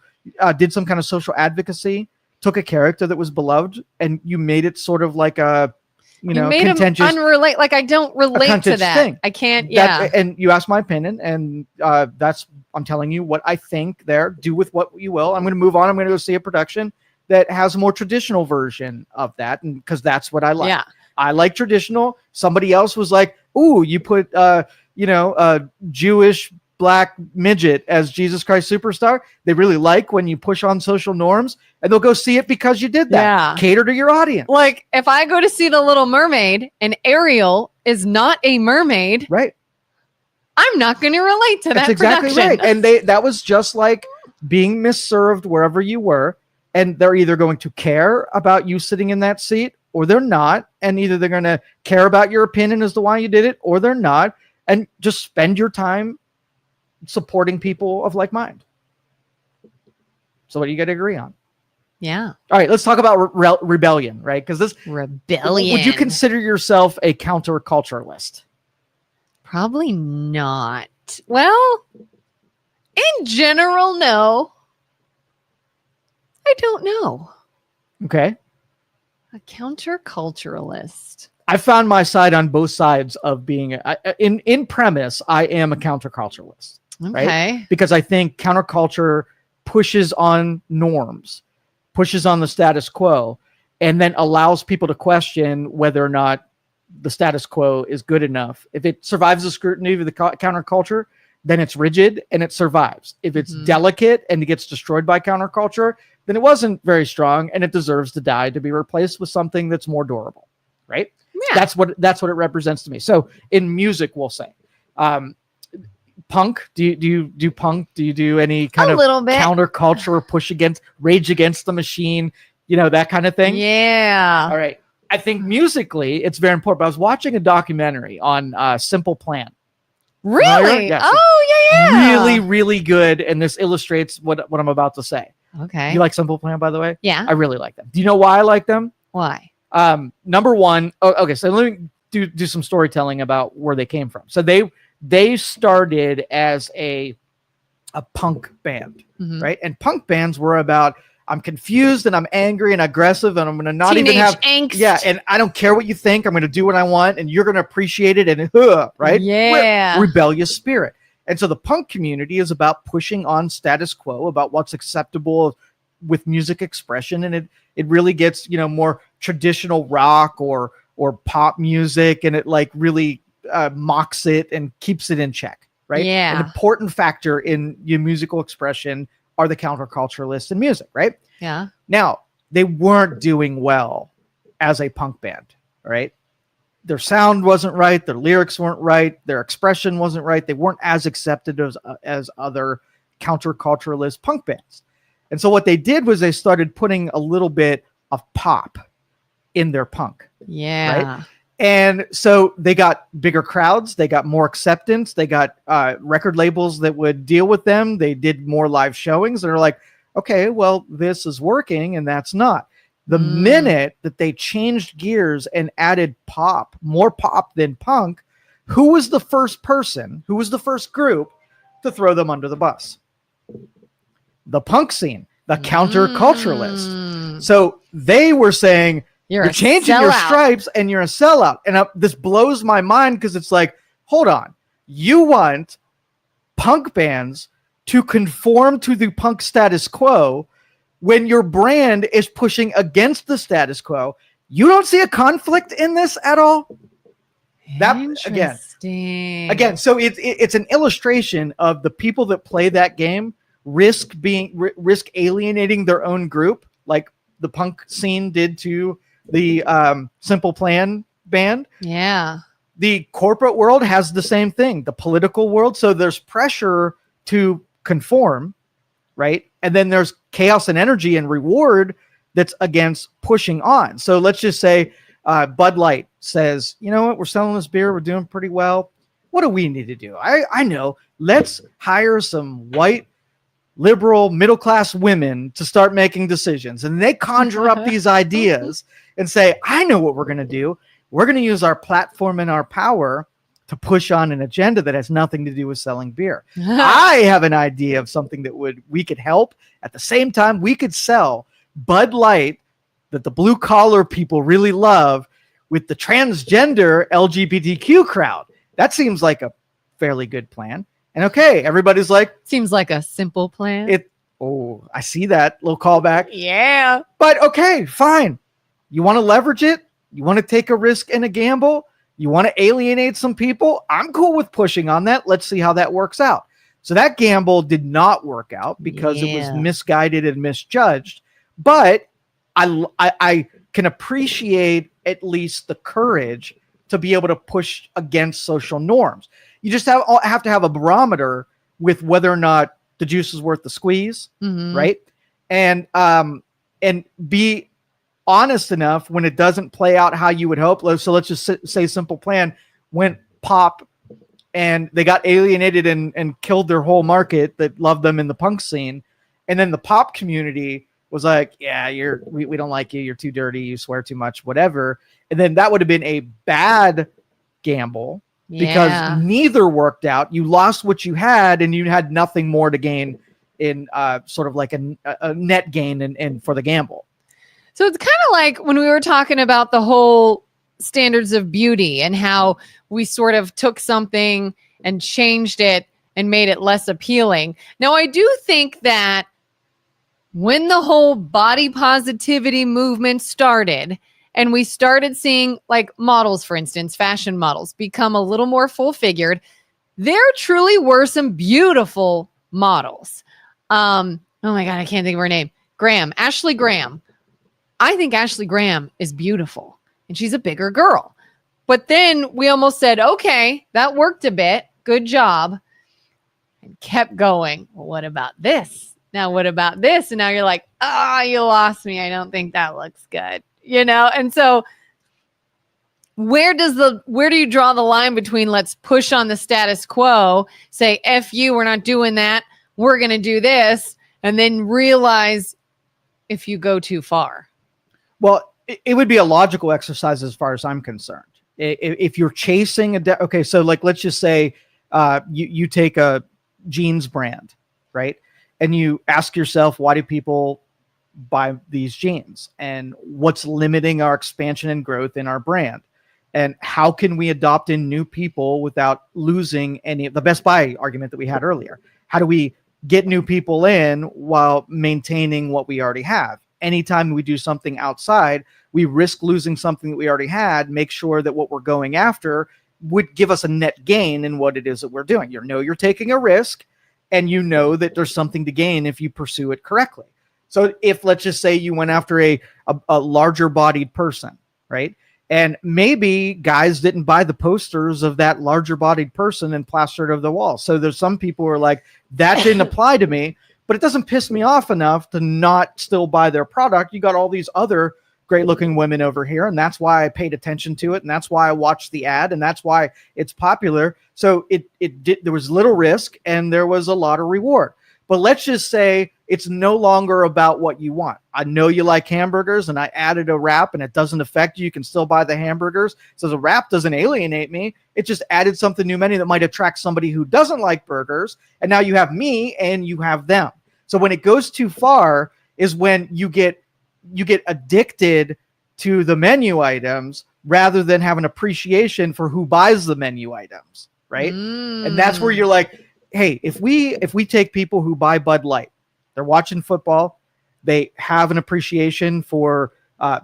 did some kind of social advocacy, took a character that was beloved, and you made it sort of like a made contentious, unrelate. Like I don't relate to that thing. I can't. Yeah. And you asked my opinion, and I'm telling you what I think. There, do with what you will. I'm going to move on. I'm going to go see a production that has a more traditional version of that, and because that's what I like. Yeah. I like traditional. Somebody else was like, "Ooh, you put a Jewish black midget as Jesus Christ Superstar." They really like when you push on social norms, and they'll go see it because you did that. Yeah. Cater to your audience. Like if I go to see The Little Mermaid and Ariel is not a mermaid, right? I'm not going to relate to that. That's exactly right. And that was just like being misserved wherever you were. And they're either going to care about you sitting in that seat or they're not. And either they're going to care about your opinion as to why you did it or they're not. And just spend your time supporting people of like mind. So what do you got to agree on? Yeah. All right. Let's talk about rebellion, right? Because this rebellion. Would you consider yourself a counterculturalist? Probably not. Well, in general, no. I don't know. Okay. A counterculturalist. I found my side on both sides of being in premise. I am a counterculturalist, okay, right? Because I think counterculture pushes on norms, pushes on the status quo, and then allows people to question whether or not the status quo is good enough. If it survives the scrutiny of the counterculture, then it's rigid and it survives. If it's delicate and it gets destroyed by counterculture, then it wasn't very strong and it deserves to die to be replaced with something that's more durable, right? Yeah. That's what it represents to me. So in music, we'll say, punk. Do you do punk? Do you do any kind of counterculture, rage against the machine? That kind of thing. Yeah. All right. I think musically, it's very important. But I was watching a documentary on Simple Plan. Really? Yes. Oh, yeah. Really, really good. And this illustrates what I'm about to say. Okay. You like Simple Plan, by the way? Yeah. I really like them. Do you know why I like them? Why? Number one, okay, so let me do some storytelling about where they came from. So they started as a punk band, right? And punk bands were about, I'm confused and I'm angry and aggressive and I'm going to not Teenage even have angst. Yeah, and I don't care what you think. I'm going to do what I want and you're going to appreciate it and right? Yeah. Rebellious spirit. And so the punk community is about pushing on status quo, about what's acceptable with music expression. And it really gets, more traditional rock or pop music. And it like really mocks it and keeps it in check, right? Yeah. An important factor in your musical expression are the counterculturalists in music, right? Yeah. Now, they weren't doing well as a punk band, right? Their sound wasn't right. Their lyrics weren't right. Their expression wasn't right. They weren't as accepted as other counterculturalist punk bands. And so what they did was they started putting a little bit of pop in their punk. Yeah. Right? And so they got bigger crowds. They got more acceptance. They got record labels that would deal with them. They did more live showings. They're like, okay, well, this is working and that's not. The minute that they changed gears and added pop, more pop than punk, who was the first person, who was the first group to throw them under the bus? The punk scene, the counterculturalists. So they were saying, you're changing your stripes and you're a sellout. And this blows my mind because it's like, hold on. You want punk bands to conform to the punk status quo when your brand is pushing against the status quo. You don't see a conflict in this at all? That again, so it's an illustration of the people that play that game risk alienating their own group, like the punk scene did to the Simple Plan band. Yeah. The corporate world has the same thing, the political world. So there's pressure to conform, right? And then there's chaos and energy and reward that's against pushing on. So let's just say Bud Light says, you know what, we're selling this beer, we're doing pretty well. What do we need to do? I know, let's hire some white, liberal, middle-class women to start making decisions. And they conjure up these ideas and say, I know what we're going to do. We're going to use our platform and our power to push on an agenda that has nothing to do with selling beer. I have an idea of something that we could help. At the same time, we could sell Bud Light that the blue collar people really love with the transgender LGBTQ crowd. That seems like a fairly good plan. And okay, everybody's like, seems like a simple plan. I see that little callback. Yeah. But okay, fine. You want to leverage it? You want to take a risk and a gamble? You want to alienate some people? I'm cool with pushing on that. Let's see how that works out. So that gamble did not work out because it was misguided and misjudged. But I can appreciate at least the courage to be able to push against social norms. You just have to have a barometer with whether or not the juice is worth the squeeze, right? And be honest enough when it doesn't play out how you would hope. So let's just say Simple Plan went pop and they got alienated and killed their whole market that loved them in the punk scene. And then the pop community was like, yeah, we don't like you. You're too dirty. You swear too much, whatever. And then that would have been a bad gamble because neither worked out. You lost what you had and you had nothing more to gain in sort of like a net gain and for the gamble. So it's kind of like when we were talking about the whole standards of beauty and how we sort of took something and changed it and made it less appealing. Now, I do think that when the whole body positivity movement started and we started seeing like models, for instance, fashion models become a little more full figured, there truly were some beautiful models. Oh my God, I can't think of her name. Ashley Graham. I think Ashley Graham is beautiful and she's a bigger girl. But then we almost said, okay, that worked a bit. Good job. And kept going. Well, what about this? Now, what about this? And now you're like, you lost me. I don't think that looks good. And so where do you draw the line between let's push on the status quo, say, F you, we're not doing that. We're going to do this. And then realize if you go too far. Well, it would be a logical exercise as far as I'm concerned. If you're chasing okay, so like let's just say you take a jeans brand, right? And you ask yourself, why do people buy these jeans? And what's limiting our expansion and growth in our brand? And how can we adopt in new people without losing any of the Best Buy argument that we had earlier? How do we get new people in while maintaining what we already have? Anytime we do something outside, we risk losing something that we already had. Make sure that what we're going after would give us a net gain in what it is that we're doing. You know, you're taking a risk, and you know that there's something to gain if you pursue it correctly. So if, let's just say, you went after a larger bodied person, right? And maybe guys didn't buy the posters of that larger bodied person and plastered it over the wall. So there's some people who are like, that didn't apply to me, but it doesn't piss me off enough to not still buy their product. You got all these other great looking women over here. And that's why I paid attention to it. And that's why I watched the ad. And that's why it's popular. So there was little risk and there was a lot of reward. But let's just say it's no longer about what you want. I know you like hamburgers, and I added a wrap, and it doesn't affect you. You can still buy the hamburgers. So the wrap doesn't alienate me. It just added something new menu that might attract somebody who doesn't like burgers. And now you have me and you have them. So when it goes too far is when you get addicted to the menu items rather than have an appreciation for who buys the menu items, right? And that's where you're like, hey, if we take people who buy Bud Light, they're watching football, they have an appreciation for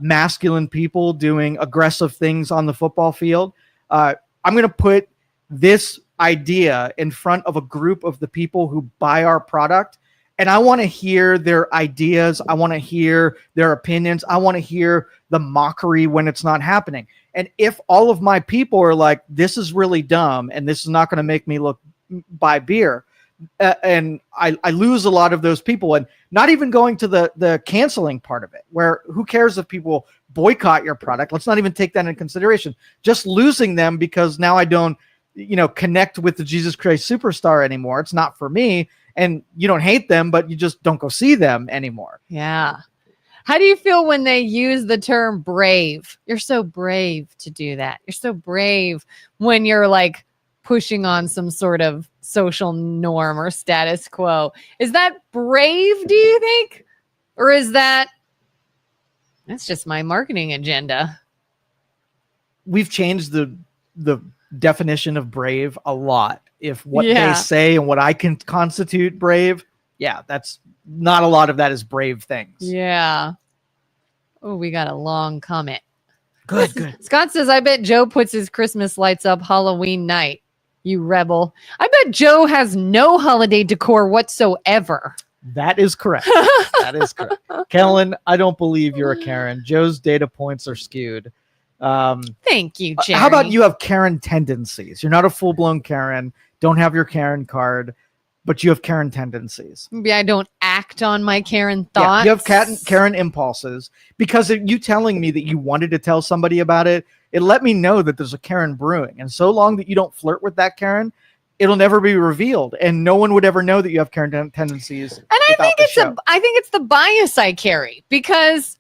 masculine people doing aggressive things on the football field. I'm going to put this idea in front of a group of the people who buy our product, and I want to hear their ideas. I want to hear their opinions. I want to hear the mockery when it's not happening. And if all of my people are like, this is really dumb and this is not going to make me buy beer, and I lose a lot of those people. And not even going to the canceling part of it, where who cares if people boycott your product? Let's not even take that into consideration. Just losing them because now I don't, connect with the Jesus Christ Superstar anymore. It's not for me. And you don't hate them, but you just don't go see them anymore. Yeah. How do you feel when they use the term brave? You're so brave to do that. You're so brave when you're like pushing on some sort of social norm or status quo. Is that brave, do you think? Or is that's just my marketing agenda? We've changed the definition of brave a lot. If what they say and what I can constitute brave, that's not a lot of that is brave things. Yeah. Oh, we got a long comment. Good. Scott says, I bet Joe puts his Christmas lights up Halloween night. You rebel. I bet Joe has no holiday decor whatsoever. That is correct. That is correct. Kelin, I don't believe you're a Karen. Joe's data points are skewed. Thank you, Jerry. How about you have Karen tendencies? You're not a full-blown Karen. Don't have your Karen card, but you have Karen tendencies. Maybe I don't act on my Karen thoughts. You have Karen impulses. Because of you telling me that you wanted to tell somebody about it, it let me know that there's a Karen brewing. And so long that you don't flirt with that Karen, it'll never be revealed. And no one would ever know that you have Karen tendencies. And I think it's the bias I carry, because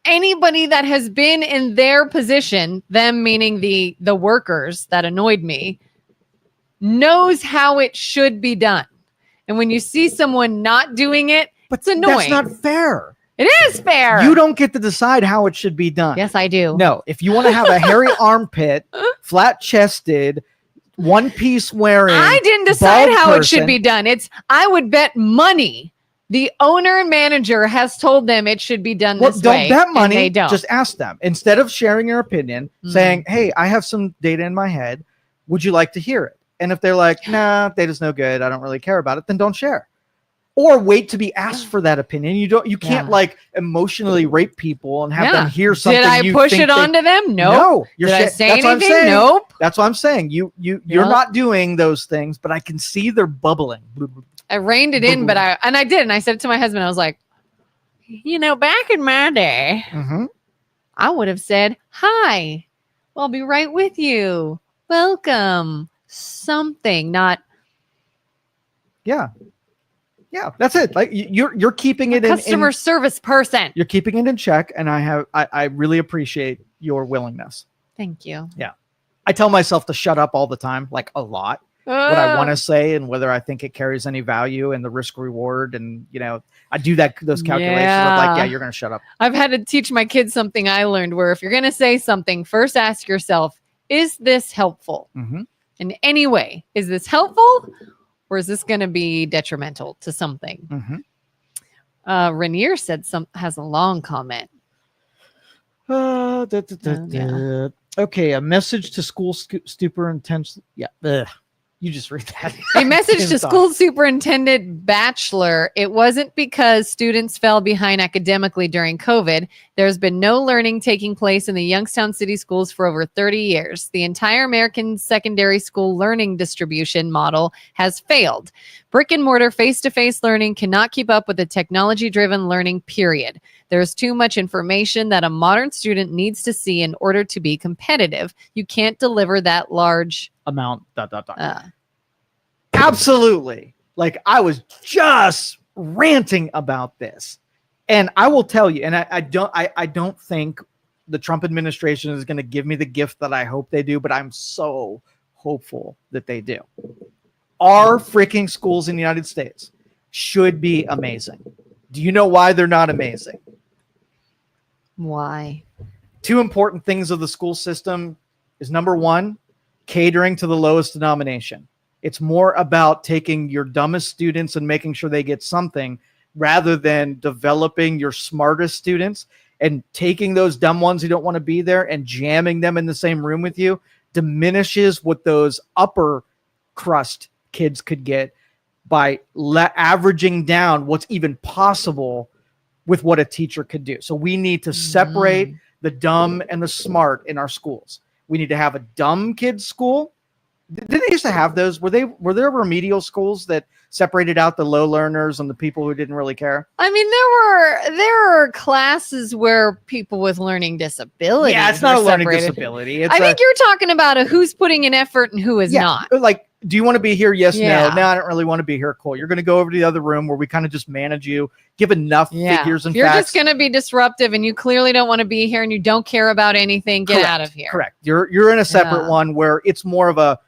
anybody that has been in their position, them meaning the workers that annoyed me, knows how it should be done. And when you see someone not doing it, it's annoying. That's not fair. It is fair. You don't get to decide how it should be done. Yes, I do. No, if you want to have a hairy armpit, flat chested, one piece wearing, I didn't decide how it should be done. I would bet money. The owner and manager has told them it should be done this way. Don't bet money. They don't. Just ask them. Instead of sharing your opinion, saying, hey, I have some data in my head. Would you like to hear it? And if they're like, nah, data's no good, I don't really care about it, then don't share. Or wait to be asked for that opinion. You can't like emotionally rape people and have them hear something. Did I push it onto them? No. Did I say anything? Nope. That's what I'm saying. You're not doing those things, but I can see they're bubbling. I reined it in, but I did. And I said it to my husband, I was like, back in my day, I would have said, hi, I'll be right with you. Welcome. Something, not. Yeah, that's it. Like you're keeping it in customer service person. You're keeping it in check, and I really appreciate your willingness. Thank you. Yeah, I tell myself to shut up all the time, like a lot. what I want to say and whether I think it carries any value and the risk reward. And, I do those calculations of like, yeah, you're going to shut up. I've had to teach my kids something I learned where if you're going to say something, first ask yourself, is this helpful in any way? Is this helpful or is this going to be detrimental to something? Rainier has a long comment. Okay, a message to school superintendent. Yeah, you just read that. A message to school superintendent Bachelor. It wasn't because students fell behind academically during COVID. There's been no learning taking place in the Youngstown city schools for over 30 years. The entire American secondary school learning distribution model has failed. Brick and mortar face-to-face learning cannot keep up with the technology-driven learning, period. There's too much information that a modern student needs to see in order to be competitive. You can't deliver that large amount. Absolutely. Like I was just ranting about this, and I will tell you, and I don't think the Trump administration is going to give me the gift that I hope they do, but I'm so hopeful that they do. Our freaking schools in the United States should be amazing. Do you know why they're not amazing? Why? Two important things of the school system is number one, catering to the lowest denomination. It's more about taking your dumbest students and making sure they get something rather than developing your smartest students, and taking those dumb ones who don't want to be there and jamming them in the same room with you diminishes what those upper crust kids could get by averaging down what's even possible with what a teacher could do. So we need to separate the dumb and the smart in our schools. We need to have a dumb kids school. Didn't they used to have those? Were there remedial schools that separated out the low learners and the people who didn't really care? I mean, there are classes where people with learning disabilities. Yeah, it's not a learning disability. I think you're talking about who's putting an effort and who is not. Like, do you want to be here? Yes, no. No, I don't really want to be here. Cool. You're going to go over to the other room where we kind of just manage you, give enough figures and facts. You're facts. just going to be disruptive and you clearly don't want to be here and you don't care about anything. Get out of here. Correct. You're in a separate one where it's more of a,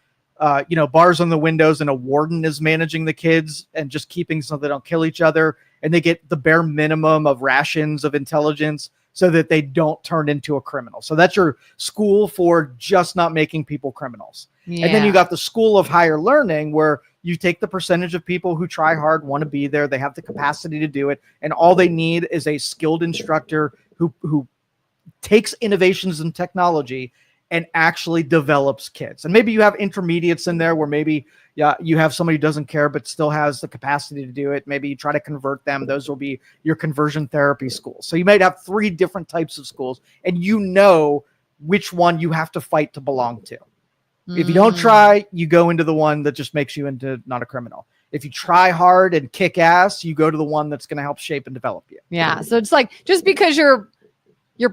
bars on the windows and a warden is managing the kids and just keeping so they don't kill each other. And they get the bare minimum of rations of intelligence so that they don't turn into a criminal. So that's your school for just not making people criminals. Yeah. And then you got the school of higher learning where you take the percentage of people who try hard, want to be there. They have the capacity to do it. And all they need is a skilled instructor who takes innovations in technology and actually develops kids. And maybe you have intermediates in there where maybe you have somebody who doesn't care but still has the capacity to do it. Maybe you try to convert them. Those will be your conversion therapy schools. So you might have 3 different types of schools, and you know which one you have to fight to belong to. If you don't try, you go into the one that just makes you into not a criminal. If you try hard and kick ass, you go to the one that's going to help shape and develop you. Yeah. So it's like, just because you're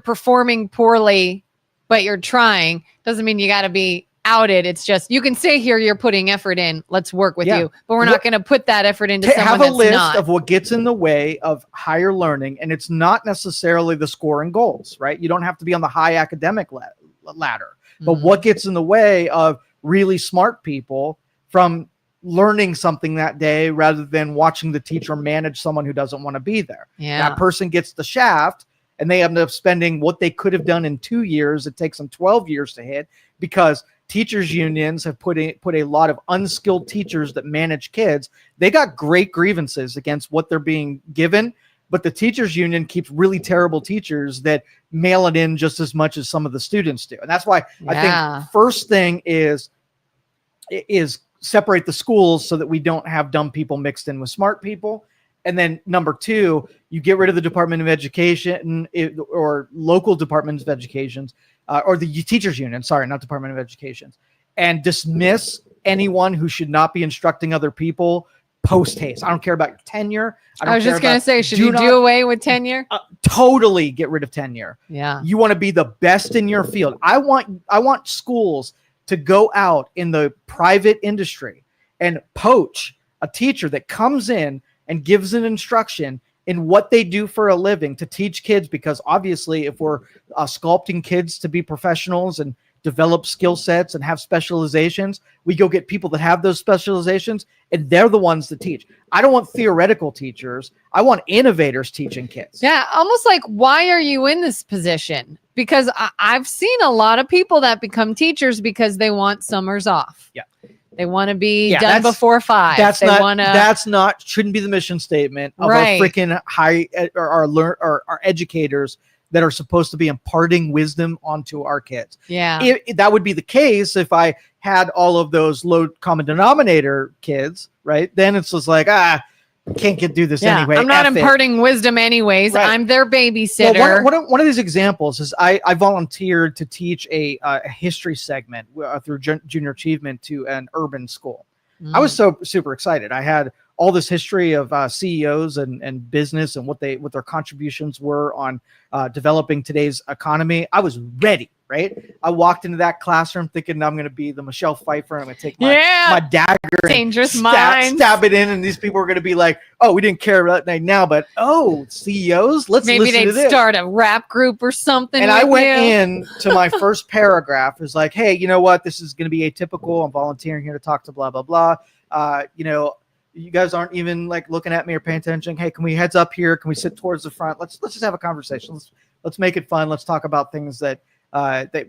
performing poorly, but you're trying, doesn't mean you got to be outed. It's just, you can say here, you're putting effort in. Let's work with you. But we're not going to put that effort into someone have a that's list not. of what gets in the way of higher learning. And it's not necessarily the score and goals, right? You don't have to be on the high academic ladder. But what gets in the way of really smart people from learning something that day rather than watching the teacher manage someone who doesn't want to be there? Yeah. That person gets the shaft and they end up spending what they could have done in 2 years. It takes them 12 years to hit because teachers unions have put a lot of unskilled teachers that manage kids. They got great grievances against what they're being given, but the teachers union keeps really terrible teachers that mail it in just as much as some of the students do. And that's why I think first thing is separate the schools so that we don't have dumb people mixed in with smart people. And then number 2, you get rid of the Department of Education or local departments of education or the teachers union. Sorry, not Department of Education, and dismiss anyone who should not be instructing other people post haste. I don't care about your tenure. I was just going to say, should you do away with tenure? Totally get rid of tenure. Yeah. You want to be the best in your field. I want schools to go out in the private industry and poach a teacher that comes in and gives an instruction in what they do for a living to teach kids. Because obviously if we're sculpting kids to be professionals and develop skill sets and have specializations. We go get people that have those specializations, and they're the ones that teach. I don't want theoretical teachers. I want innovators teaching kids. Yeah, almost like, why are you in this position? Because I've seen a lot of people that become teachers because they want summers off. Yeah. They want to be done before 5. That's not shouldn't be the mission statement of our freaking our educators that are supposed to be imparting wisdom onto our kids. Yeah. That would be the case if I had all of those low common denominator kids, right? Then it's just like, can't do this anyway. I'm not imparting wisdom anyways. Right. I'm their babysitter. Well, one of these examples is I volunteered to teach a history segment through junior achievement to an urban school. I was so super excited. I had all this history of CEOs and business and what their contributions were on developing today's economy. I was ready. Right. I walked into that classroom thinking I'm going to be the Michelle Pfeiffer. And I'm going to take my dagger dangerous and stab it in. And these people are going to be like, oh, we didn't care about that now, but CEOs, let's listen to this. Maybe they'd start a rap group or something. And I went in to my first paragraph. It was like, hey, you know what? This is going to be atypical. I'm volunteering here to talk to blah, blah, blah. You guys aren't even like looking at me or paying attention. Hey, can we heads up here? Can we sit towards the front? Let's just have a conversation. Let's make it fun. Let's talk about things that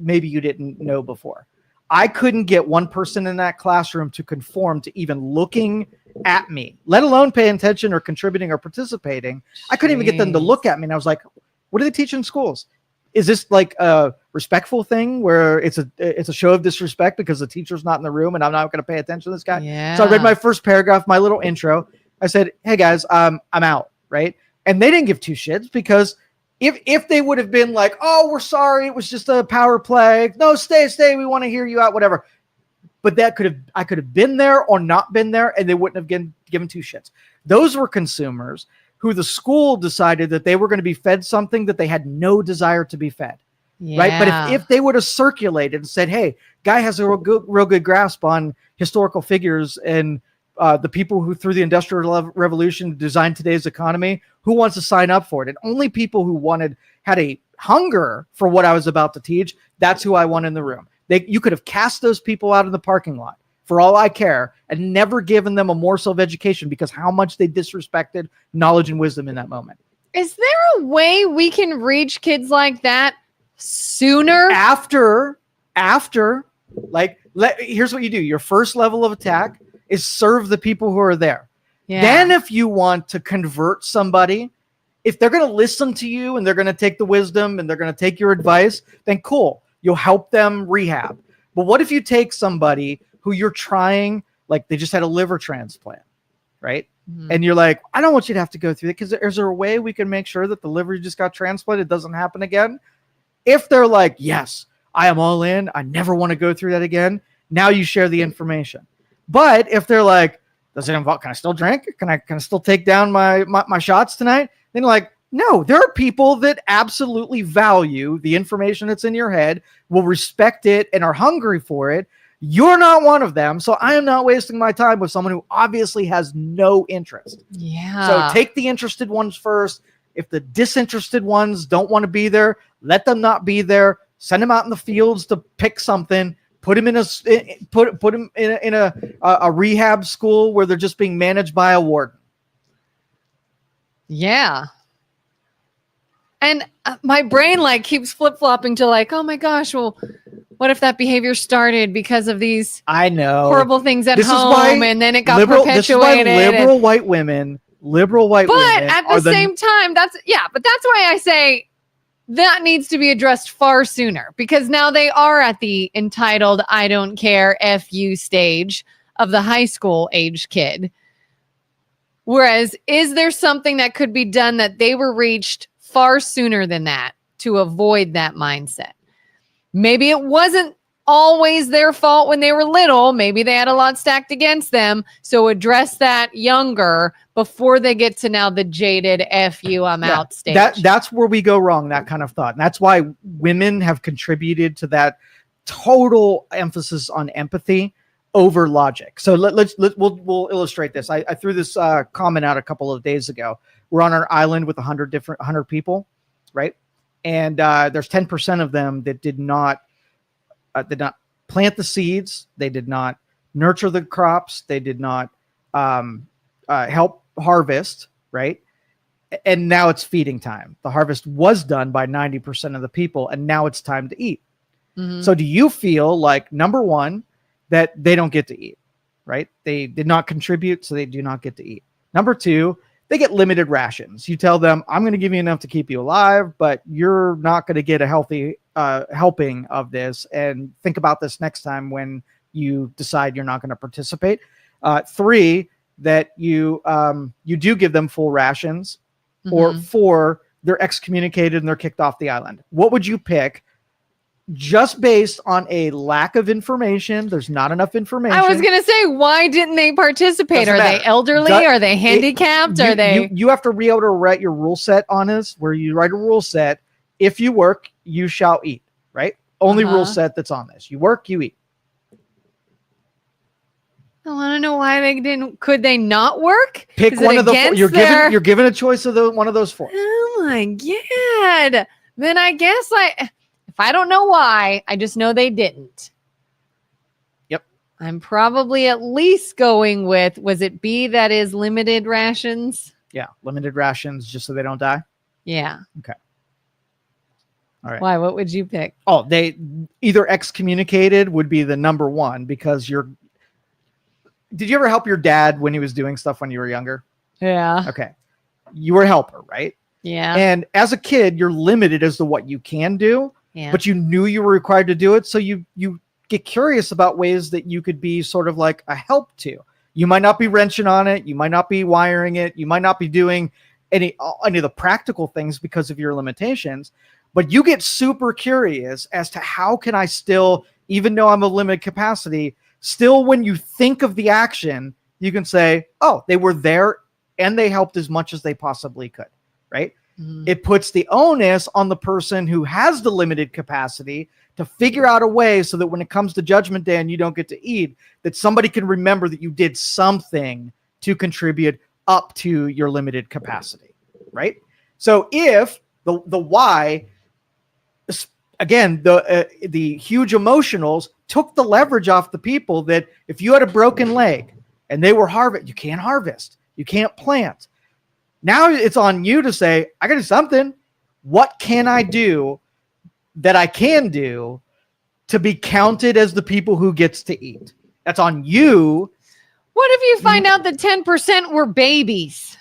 maybe you didn't know before. I couldn't get one person in that classroom to conform to even looking at me, let alone pay attention or contributing or participating. I couldn't even get them to look at me. And I was like, what do they teach in schools? Is this like a respectful thing where it's a show of disrespect because the teacher's not in the room and I'm not going to pay attention to this guy? Yeah. So I read my first paragraph, my little intro. I said, hey guys, I'm out. Right. And they didn't give two shits because if they would have been like, oh, we're sorry, it was just a power play. No, stay. We want to hear you out, whatever. But I could have been there or not been there, and they wouldn't have given two shits. Those were consumers who the school decided that they were going to be fed something that they had no desire to be fed. Yeah. Right. But if they would have circulated and said, hey, guy has a real good grasp on historical figures and the people who through the Industrial Revolution designed today's economy, who wants to sign up for it? And only people who had a hunger for what I was about to teach. That's who I want in the room. You could have cast those people out in the parking lot for all I care and never given them a morsel of education because how much they disrespected knowledge and wisdom in that moment. Is there a way we can reach kids like that sooner? Here's what you do. Your first level of attack is serve the people who are there. Yeah. Then if you want to convert somebody, if they're going to listen to you and they're going to take the wisdom and they're going to take your advice, then cool. You'll help them rehab. But what if you take somebody who you're trying, like they just had a liver transplant, right? Mm-hmm. And you're like, I don't want you to have to go through it because is there a way we can make sure that the liver you just got transplanted doesn't happen again? If they're like, yes, I am all in. I never want to go through that again. Now you share the information. But if they're like, does it involve, can I still drink? Can I still take down my shots tonight? Then like, no, there are people that absolutely value the information that's in your head, will respect it and are hungry for it. You're not one of them. So I am not wasting my time with someone who obviously has no interest. Yeah. So take the interested ones first. If the disinterested ones don't want to be there, let them not be there. Send them out in the fields to pick something. Put them in a rehab school where they're just being managed by a warden. Yeah. And my brain like keeps flip-flopping to like, oh my gosh, well, what if that behavior started because of these horrible things at home and then it got perpetuated? This is why liberal white women But at the same time, that's why I say that needs to be addressed far sooner because now they are at the entitled, I don't care, F you stage of the high school age kid. Whereas, is there something that could be done that they were reached far sooner than that to avoid that mindset? Maybe it wasn't always their fault when they were little. Maybe they had a lot stacked against them. So address that younger before they get to now the jaded F you, I'm out stage. That's where we go wrong, that kind of thought. And that's why women have contributed to that total emphasis on empathy over logic. So we'll illustrate this. I threw this comment out a couple of days ago. We're on our island with 100 people, right? And there's 10% of them that did not did not plant the seeds. They did not nurture the crops. They did not help harvest, right? And now it's feeding time. The harvest was done by 90% of the people, and now it's time to eat. Mhm. So do you feel like, number one, that they don't get to eat, right? They did not contribute, so they do not get to eat. Number two, they get limited rations. You tell them, I'm going to give you enough to keep you alive, but you're not going to get a healthy helping of this. And think about this next time when you decide you're not going to participate. Three, that you do give them full rations. Or Mhm. four, they're excommunicated and they're kicked off the island. What would you pick? Just based on a lack of information, there's not enough information. I was going to say, why didn't they participate? Doesn't Are they matter. elderly? Are they handicapped? Are they? You have to be able to write your rule set on this, where you write a rule set. If you work, you shall eat, right? Only rule set that's on this. You work, you eat. I want to know why they didn't. Could they not work? Pick Is it one of the four. against You're their- given a choice of one of those four. Oh my God. Then I guess if I don't know why, I just know they didn't. Yep. I'm probably at least going with, was it B, that is limited rations? Yeah, limited rations just so they don't die. Yeah. Okay. All right. Why? What would you pick? Oh, they either excommunicated would be the number one, because did you ever help your dad when he was doing stuff when you were younger? Yeah. Okay. You were a helper, right? Yeah. And as a kid, you're limited as to what you can do, Yeah. but you knew you were required to do it. So you get curious about ways that you could be sort of like a help to. You might not be wrenching on it. You might not be wiring it. You might not be doing any of the practical things because of your limitations, but you get super curious as to how can I still, even though I'm a limited capacity, still, when you think of the action, you can say, oh, they were there and they helped as much as they possibly could, right? Mhm. It puts the onus on the person who has the limited capacity to figure out a way so that when it comes to Judgment Day and you don't get to eat, that somebody can remember that you did something to contribute up to your limited capacity, right? So if the why, again, the huge emotionals took the leverage off the people, that if you had a broken leg and they were you can't harvest, you can't plant. Now it's on you to say, I got to do something. What can I do that I can do to be counted as the people who gets to eat? That's on you. What if you find out that 10% were babies?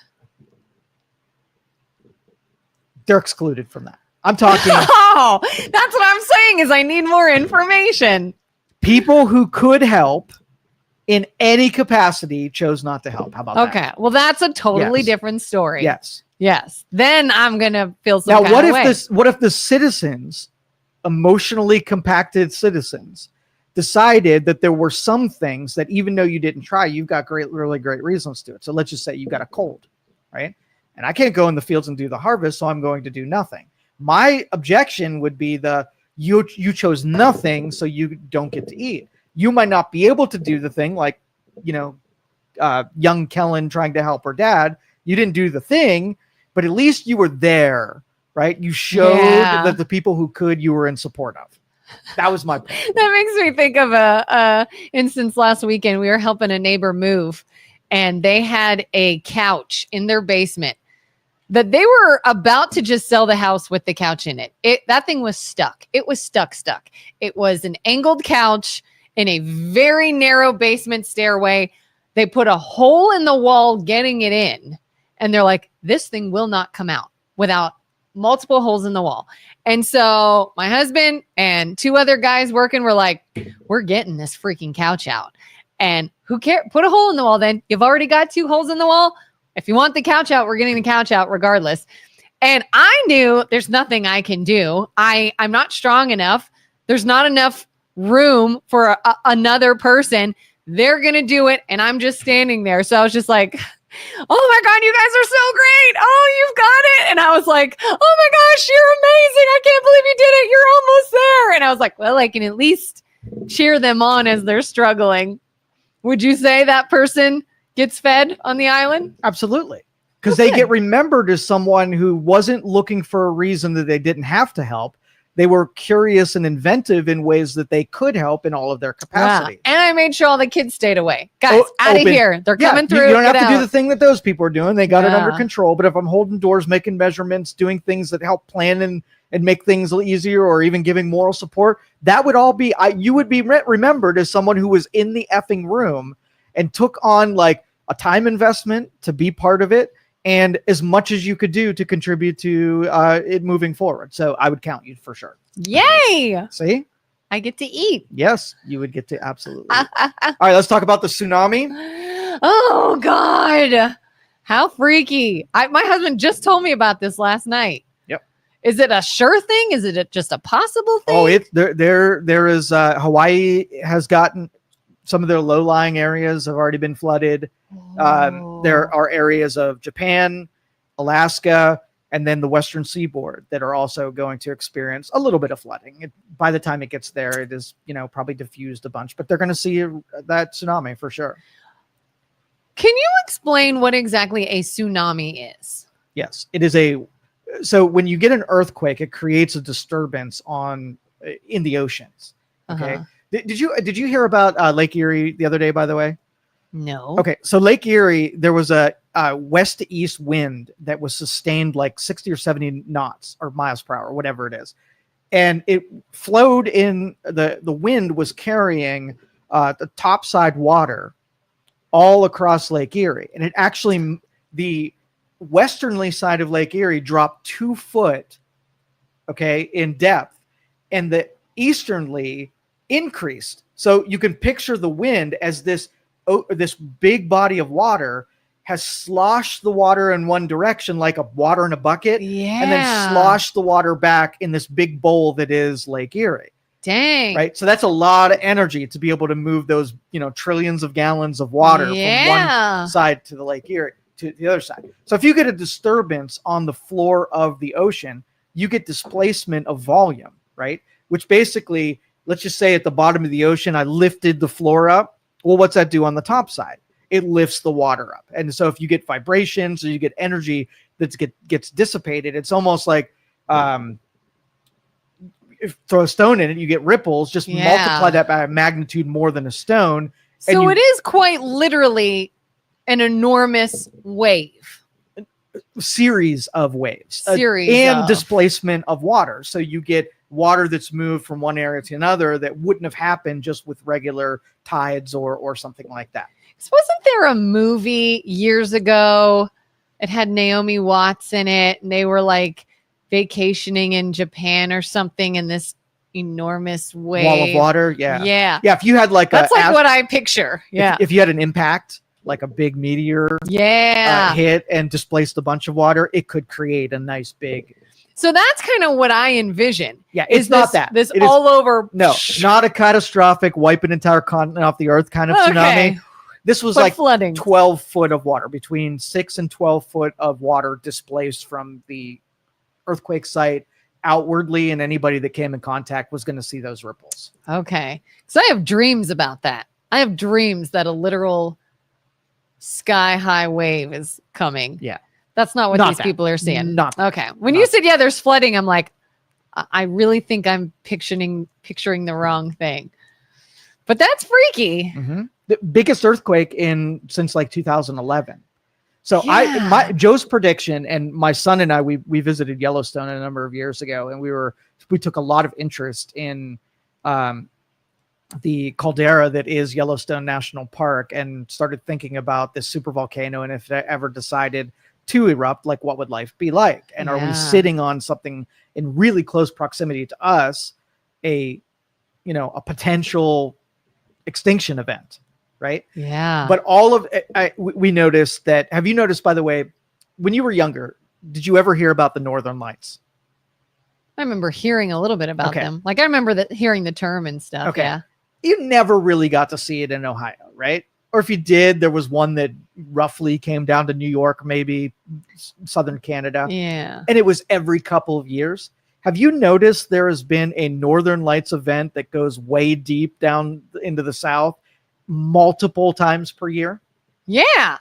They're excluded from that. I'm talking Oh, that's what I'm saying is I need more information. people who could help in any capacity chose not to help. How about that? Okay. Well, that's a totally Yes. different story. Yes. Yes. Then I'm going to feel some Now, kind what of if way. what if the citizens, emotionally compacted citizens, decided that there were some things that, even though you didn't try, you've got really great reasons to it. So let's just say you've got a cold, right? And I can't go in the fields and do the harvest, so I'm going to do nothing. My objection would be you chose nothing, so you don't get to eat. You might not be able to do the thing, like, young Kelin trying to help her dad. You didn't do the thing, but at least you were there, right? You showed that the people who could, you were in support of. That was my point. That makes me think of a instance last weekend. We were helping a neighbor move, and they had a couch in their basement that they were about to just sell the house with the couch in it. That thing was stuck. It was stuck. It was an angled couch in a very narrow basement stairway. They put a hole in the wall getting it in, and they're like, this thing will not come out without multiple holes in the wall. And so my husband and two other guys working were like, we're getting this freaking couch out. And who cares? Put a hole in the wall then. You've already got two holes in the wall. If you want the couch out, we're getting the couch out regardless. And I knew there's nothing I can do. I'm not strong enough. There's not enough room for another person. They're going to do it. And I'm just standing there. So I was just like, oh my God, you guys are so great. Oh, you've got it. And I was like, oh my gosh, you're amazing. I can't believe you did it. You're almost there. And I was like, well, I can at least cheer them on as they're struggling. Would you say that person gets fed on the island? Absolutely. Because they get remembered as someone who wasn't looking for a reason that they didn't have to help. they were curious and inventive in ways that they could help in all of their capacity. And I made sure all the kids stayed away. Guys, out of here. They're coming through. You don't have to do out. the thing that those people are doing. They got it under control. But if I'm holding doors, making measurements, doing things that help plan and make things easier, or even giving moral support, that would all be, you would be remembered as someone who was in the effing room and took on like a time investment to be part of it, and as much as you could do to contribute to it moving forward. So I would count you for sure. Yay! See? I get to eat. Yes, you would get to absolutely. All right, let's talk about the tsunami. Oh, God. How freaky. My husband just told me about this last night. Yep. Is it a sure thing? Is it just a possible thing? Oh, there is Hawaii has gotten some of their low-lying areas have already been flooded. There are areas of Japan, Alaska, and then the Western Seaboard that are also going to experience a little bit of flooding. By the time it gets there, it is, probably diffused a bunch, but they're going to see that tsunami for sure. Can you explain what exactly a tsunami is? Yes, it is so when you get an earthquake, it creates a disturbance in the oceans. Okay. Uh-huh. Did you hear about Lake Erie the other day, by the way? No. Okay. So Lake Erie, there was a west to east wind that was sustained like 60 or 70 knots or miles per hour, whatever it is. And it flowed in the wind was carrying the topside water all across Lake Erie. And it actually, the westernly side of Lake Erie dropped 2 foot, okay, in depth. And the easternly increased. So you can picture the wind as this big body of water has sloshed the water in one direction like a water in a bucket, and then sloshed the water back in this big bowl that is Lake Erie. Dang. Right. So that's a lot of energy to be able to move those, trillions of gallons of water from one side to the Lake Erie to the other side. So if you get a disturbance on the floor of the ocean, you get displacement of volume, right? Which basically, let's just say at the bottom of the ocean, I lifted the floor up. Well, what's that do on the top side? It lifts the water up. And so if you get vibrations or you get energy that gets dissipated, it's almost like if throw a stone in it, you get ripples. Just multiply that by a magnitude more than a stone. So it is quite literally an enormous wave. Series of waves. Displacement of water. So you get water that's moved from one area to another that wouldn't have happened just with regular tides or something like that. Wasn't there a movie years ago? It had Naomi Watts in it, and they were like vacationing in Japan or something in this enormous wave. Wall of water. Yeah. Yeah. Yeah. If you had like that's like what I picture. Yeah. If you had an impact, like a big meteor hit and displaced a bunch of water, it could create a nice big. So that's kind of what I envision. Yeah, it's not that. This all over. No, not a catastrophic, wipe an entire continent off the earth kind of tsunami. This was like flooding. 12 foot of water, between 6 and 12 foot of water displaced from the earthquake site outwardly, and anybody that came in contact was going to see those ripples. Okay. So I have dreams about that. I have dreams that a literal sky high wave is coming. Yeah. That's not what these people are seeing. Okay. When you said, there's flooding, I'm like, I really think I'm picturing the wrong thing. But that's freaky. Mm-hmm. The biggest earthquake since like 2011. So Joe's prediction, and my son and I, we visited Yellowstone a number of years ago, and we took a lot of interest in the caldera that is Yellowstone National Park, and started thinking about this supervolcano, and if it ever decided to erupt, like what would life be like? And are we sitting on something in really close proximity to us, a potential extinction event, right? Yeah. But all of we noticed that. Have you noticed, by the way, when you were younger, did you ever hear about the Northern Lights? I remember hearing a little bit about them. Like I remember hearing the term and stuff. Okay. Yeah. You never really got to see it in Ohio, right? Or if you did, there was one that roughly came down to New York, maybe southern Canada. Yeah. And it was every couple of years. Have you noticed there has been a Northern Lights event that goes way deep down into the South multiple times per year? Yeah.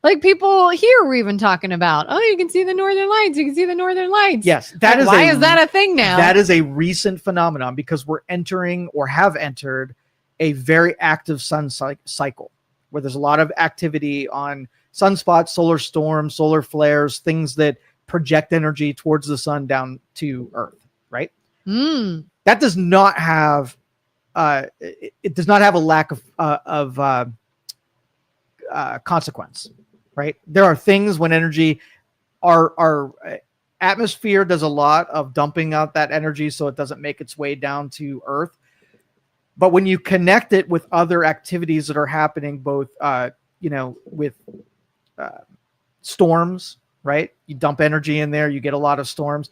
Like people here were even talking about, oh, you can see the northern lights. You can see the northern lights. Yes, why is that a thing now? That is a recent phenomenon because we're entering or have entered a very active sun cycle where there's a lot of activity on sunspots, solar storms, solar flares, things that project energy towards the sun down to Earth, right? That does not have it does not have a lack of consequence, right? There are things when energy, our atmosphere does a lot of dumping out that energy so it doesn't make its way down to Earth. But when you connect it with other activities that are happening, both, with storms, right? You dump energy in there, you get a lot of storms.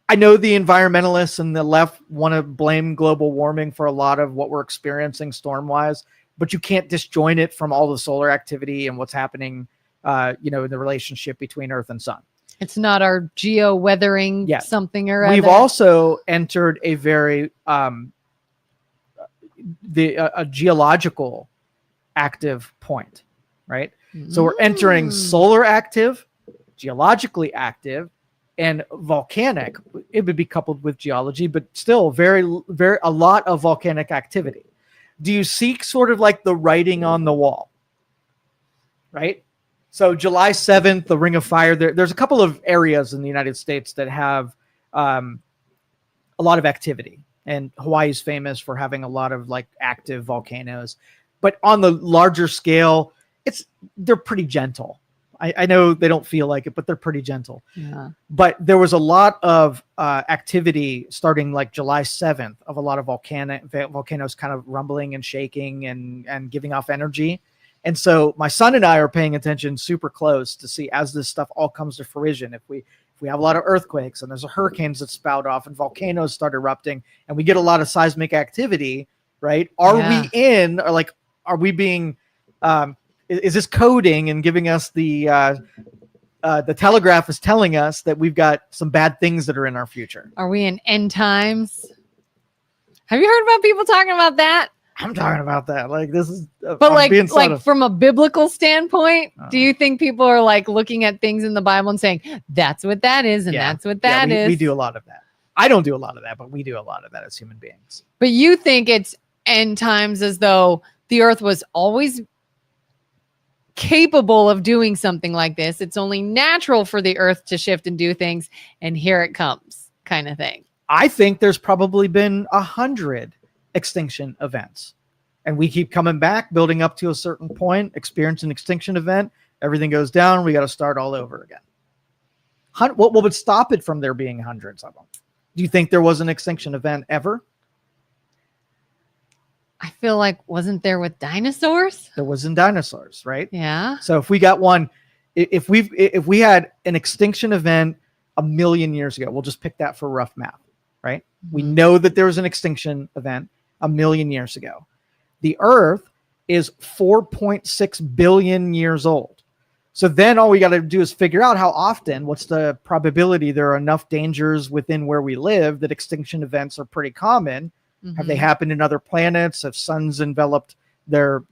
I know the environmentalists and the left want to blame global warming for a lot of what we're experiencing storm-wise, but you can't disjoin it from all the solar activity and what's happening, in the relationship between Earth and Sun. It's not our geo-weathering something or other. We've also entered a very a geological active point, right? So we're entering solar active, geologically active, and volcanic. It would be coupled with geology, but still very, very a lot of volcanic activity. Do you see sort of like the writing on the wall, right? So July 7th, the Ring of Fire, there's a couple of areas in the United States that have a lot of activity. And Hawaii is famous for having a lot of like active volcanoes. But on the larger scale, they're pretty gentle. I know they don't feel like it, but they're pretty gentle. Yeah. But there was a lot of activity starting like July 7th of a lot of volcanoes kind of rumbling and shaking and giving off energy. And so my son and I are paying attention super close to see as this stuff all comes to fruition. If we have a lot of earthquakes and there's hurricanes that spout off and volcanoes start erupting and we get a lot of seismic activity, right? Are we being, is this coding and giving us the telegraph is telling us that we've got some bad things that are in our future? Are we in end times? Have you heard about people talking about that? I'm talking about that. Like this is, but like from a biblical standpoint, do you think people are like looking at things in the Bible and saying that's what that is and that's what that is? We do a lot of that. I don't do a lot of that, but we do a lot of that as human beings. But you think it's end times as though the earth was always capable of doing something like this. It's only natural for the earth to shift and do things, and here it comes, kind of thing. I think there's probably been 100 extinction events, and we keep coming back, building up to a certain point, experience an extinction event, everything goes down, we got to start all over again. What would stop it from there being hundreds of them? Do you think there was an extinction event ever? I feel like, wasn't there with dinosaurs? There was in dinosaurs, right? Yeah. So if we got one, if we had an extinction event 1 million years ago, we'll just pick that for rough math, right? Mm-hmm. We know that there was an extinction event 1 million years ago. The Earth is 4.6 billion years old. So then all we got to do is figure out how often, what's the probability there are enough dangers within where we live that extinction events are pretty common. Mm-hmm. Have they happened in other planets? Have suns enveloped their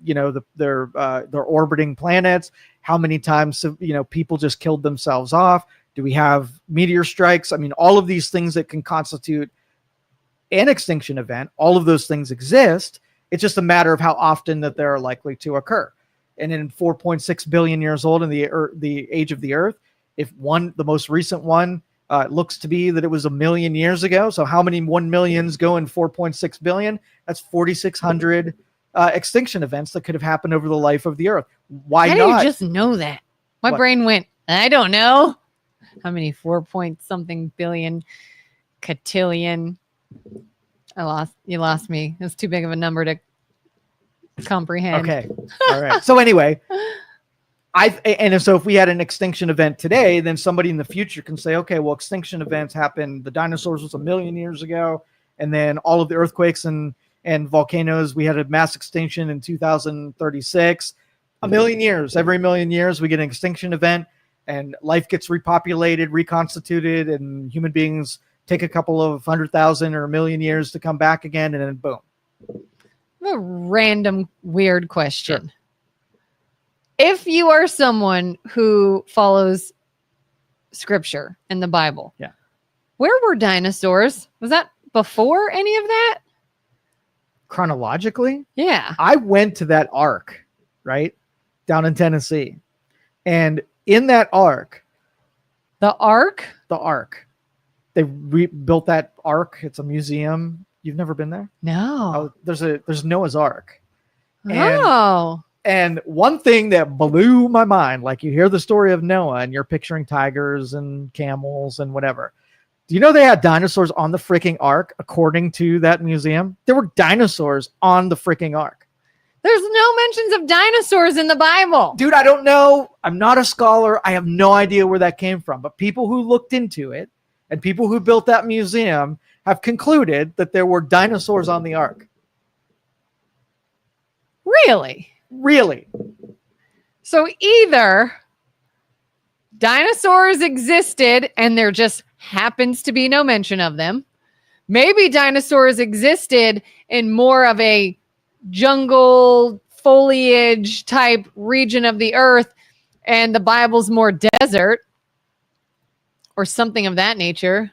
orbiting planets? How many times have, people just killed themselves off? Do we have meteor strikes? I mean, all of these things that can constitute an extinction event, all of those things exist. It's just a matter of how often that they're likely to occur. And in 4.6 billion years old in the age of the Earth, if the most recent one looks to be that it was 1 million years ago. So how many 1 millions go in 4.6 billion? That's 4,600 extinction events that could have happened over the life of the Earth. Why not? How do you just know that? My brain went, I don't know. How many 4-point-something billion, cotillion? You lost me. It's too big of a number to comprehend. Okay. All right. So anyway, so if we had an extinction event today, then somebody in the future can say, okay, well, extinction events happened. The dinosaurs was 1 million years ago. And then all of the earthquakes and volcanoes, we had a mass extinction in 2036. 1 million years, every 1 million years, we get an extinction event and life gets repopulated, reconstituted, and human beings take a couple of 100,000 or 1 million years to come back again. And then boom. A random weird question. Sure. if you are someone who follows scripture in the Bible, Yeah. where were dinosaurs? Was that before any of that? Chronologically, Yeah. I went to that ark, right, down in Tennessee. And in that ark, The Ark? they rebuilt that ark. It's a museum. You've never been there? No. Oh, there's Noah's Ark. Oh. And one thing that blew my mind, like you hear the story of Noah and you're picturing tigers and camels and whatever. Do you know they had dinosaurs on the freaking ark, according to that museum? There were dinosaurs on the freaking ark. There's no mentions of dinosaurs in the Bible. Dude, I don't know. I'm not a scholar. I have no idea where that came from. But people who looked into it and people who built that museum have concluded that there were dinosaurs on the ark. Really? Really? So either dinosaurs existed and there just happens to be no mention of them. Maybe dinosaurs existed in more of a jungle foliage type region of the earth and the Bible's more desert or something of that nature.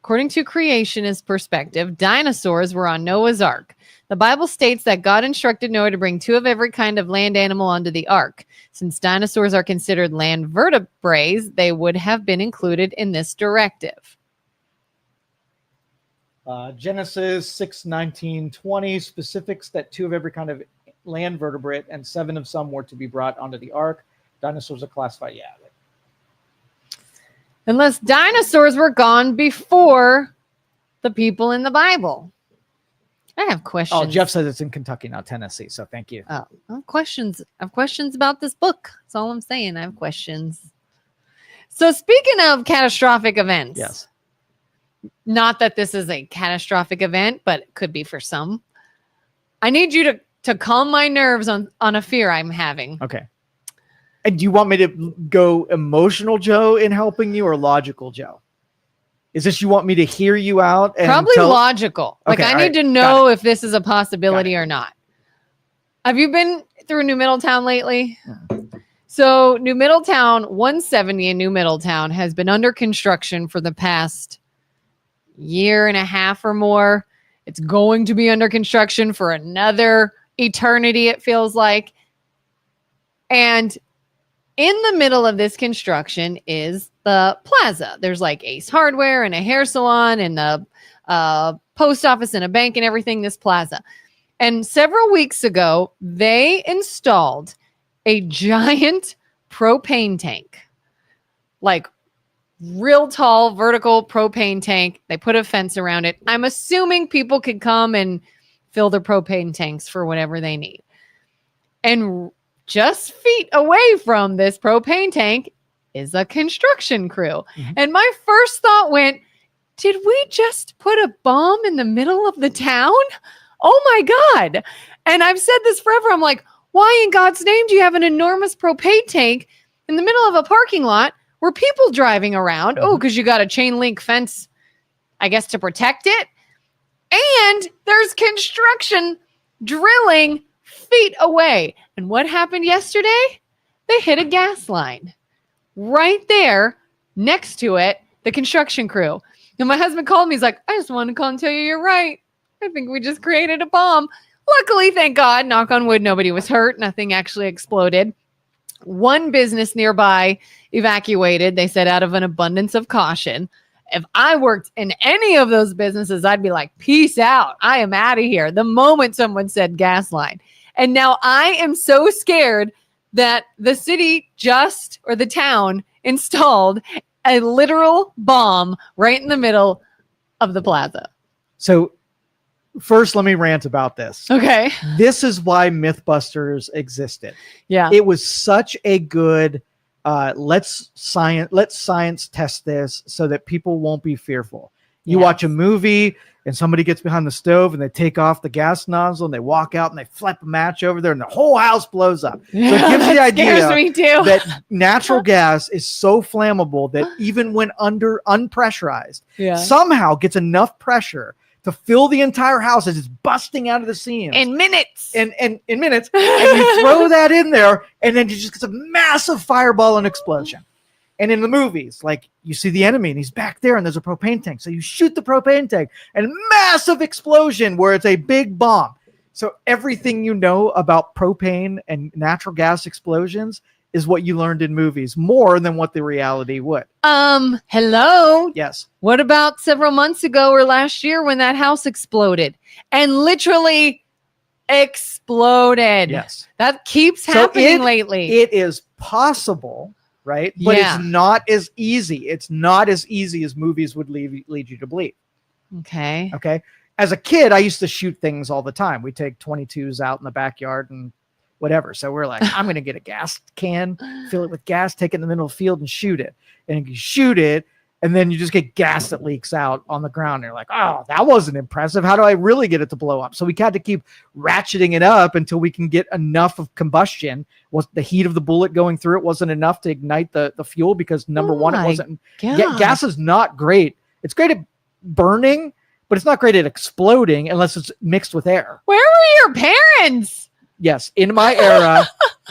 According to creationist perspective, dinosaurs were on Noah's Ark. The Bible states that God instructed Noah to bring 2 of every kind of land animal onto the ark. Since dinosaurs are considered land vertebrates, they would have been included in this directive. Genesis 6:19-20 specifics that 2 of every kind of land vertebrate and 7 of some were to be brought onto the ark. Dinosaurs are classified. Yeah. Unless dinosaurs were gone before the people in the Bible. I have questions. Oh, Jeff says it's in Kentucky, not Tennessee. So thank you. Oh, I have questions. I have questions about this book. That's all I'm saying. I have questions. So speaking of catastrophic events. Yes. Not that this is a catastrophic event, but it could be for some. I need you to calm my nerves on a fear I'm having. Okay. And do you want me to go emotional Joe in helping you or logical Joe? Is this you want me to hear you out? And probably logical. Like I need to know if this is a possibility or not. Have you been through New Middletown lately? Yeah. So New Middletown, 170 in New Middletown has been under construction for the past year and a half or more. It's going to be under construction for another eternity, it feels like. And in the middle of this construction is the plaza. There's like Ace Hardware and a hair salon and the post office and a bank and everything, this plaza. And several weeks ago, they installed a giant propane tank, like real tall vertical propane tank. They put a fence around it. I'm assuming people could come and fill their propane tanks for whatever they need. And just feet away from this propane tank is a construction crew. Mm-hmm. And my first thought went, did we just put a bomb in the middle of the town? Oh my God. And I've said this forever. I'm like, why in God's name do you have an enormous propane tank in the middle of a parking lot where people driving around? Mm-hmm. Oh, because you got a chain link fence, I guess, to protect it. And there's construction drilling feet away. And what happened yesterday? They hit a gas line right there next to it, the construction crew. And my husband called me. He's like, I just wanted to call and tell you you're right. I think we just created a bomb. Luckily, thank God, knock on wood, nobody was hurt. Nothing actually exploded. One business nearby evacuated, they said, out of an abundance of caution. If I worked in any of those businesses, I'd be like, peace out. I am out of here. The moment someone said gas line. And now I am so scared that the city or the town installed a literal bomb right in the middle of the plaza. So first, let me rant about this. Okay. This is why Mythbusters existed. Yeah. It was such a good, let's science test this so that people won't be fearful. You watch a movie and somebody gets behind the stove and they take off the gas nozzle and they walk out and they flip a match over there and the whole house blows up. So it gives the idea that natural gas is so flammable that even when unpressurized, somehow gets enough pressure to fill the entire house as it's busting out of the seams In minutes. and in minutes, and you throw that in there, and then you just get a massive fireball and explosion. And in the movies, like you see the enemy and he's back there and there's a propane tank. So you shoot the propane tank and massive explosion where it's a big bomb. So everything you know about propane and natural gas explosions is what you learned in movies more than what the reality would. Hello. Yes. What about several months ago or last year when that house exploded and literally exploded? Yes. That keeps happening lately. It is possible, right? But it's not as easy. It's not as easy as movies would lead you to believe. Okay. Okay. As a kid, I used to shoot things all the time. We take 22s out in the backyard and whatever. So we're like, I'm going to get a gas can, fill it with gas, take it in the middle of the field and shoot it. And you shoot it, and then you just get gas that leaks out on the ground. And you're like, oh, that wasn't impressive. How do I really get it to blow up? So we had to keep ratcheting it up until we can get enough of combustion. Was the heat of the bullet going through it wasn't enough to ignite the fuel because number one, it wasn't. Gas is not great. It's great at burning, but it's not great at exploding unless it's mixed with air. Where were your parents? Yes, in my era,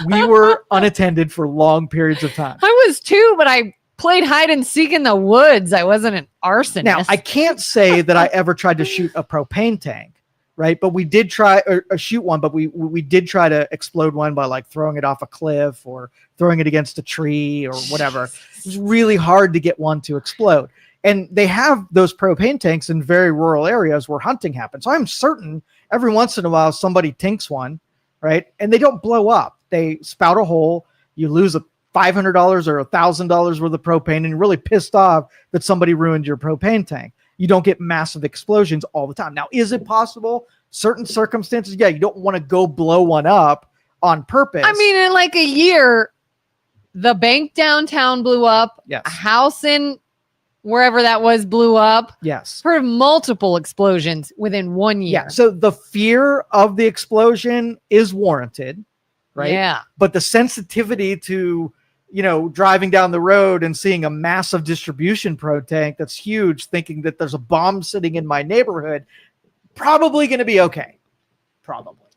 we were unattended for long periods of time. I was too, but I played hide and seek in the woods. I wasn't an arsonist. Now, I can't say that I ever tried to shoot a propane tank, right? But we did try or shoot one, but we did try to explode one by like throwing it off a cliff or throwing it against a tree or whatever. It was really hard to get one to explode. And they have those propane tanks in very rural areas where hunting happens. So I'm certain every once in a while somebody tinks one, right? And they don't blow up. They spout a hole. You lose $500 or $1,000 worth of propane, and you're really pissed off that somebody ruined your propane tank. You don't get massive explosions all the time. Now, is it possible? Certain circumstances, yeah, you don't want to go blow one up on purpose. I mean, in like a year, the bank downtown blew up. Yes. A house in wherever that was blew up. Yes. Heard of multiple explosions within 1 year. Yeah. So the fear of the explosion is warranted, right? Yeah. But the sensitivity to, driving down the road and seeing a massive distribution pro tank that's huge, thinking that there's a bomb sitting in my neighborhood, probably going to be okay. Probably.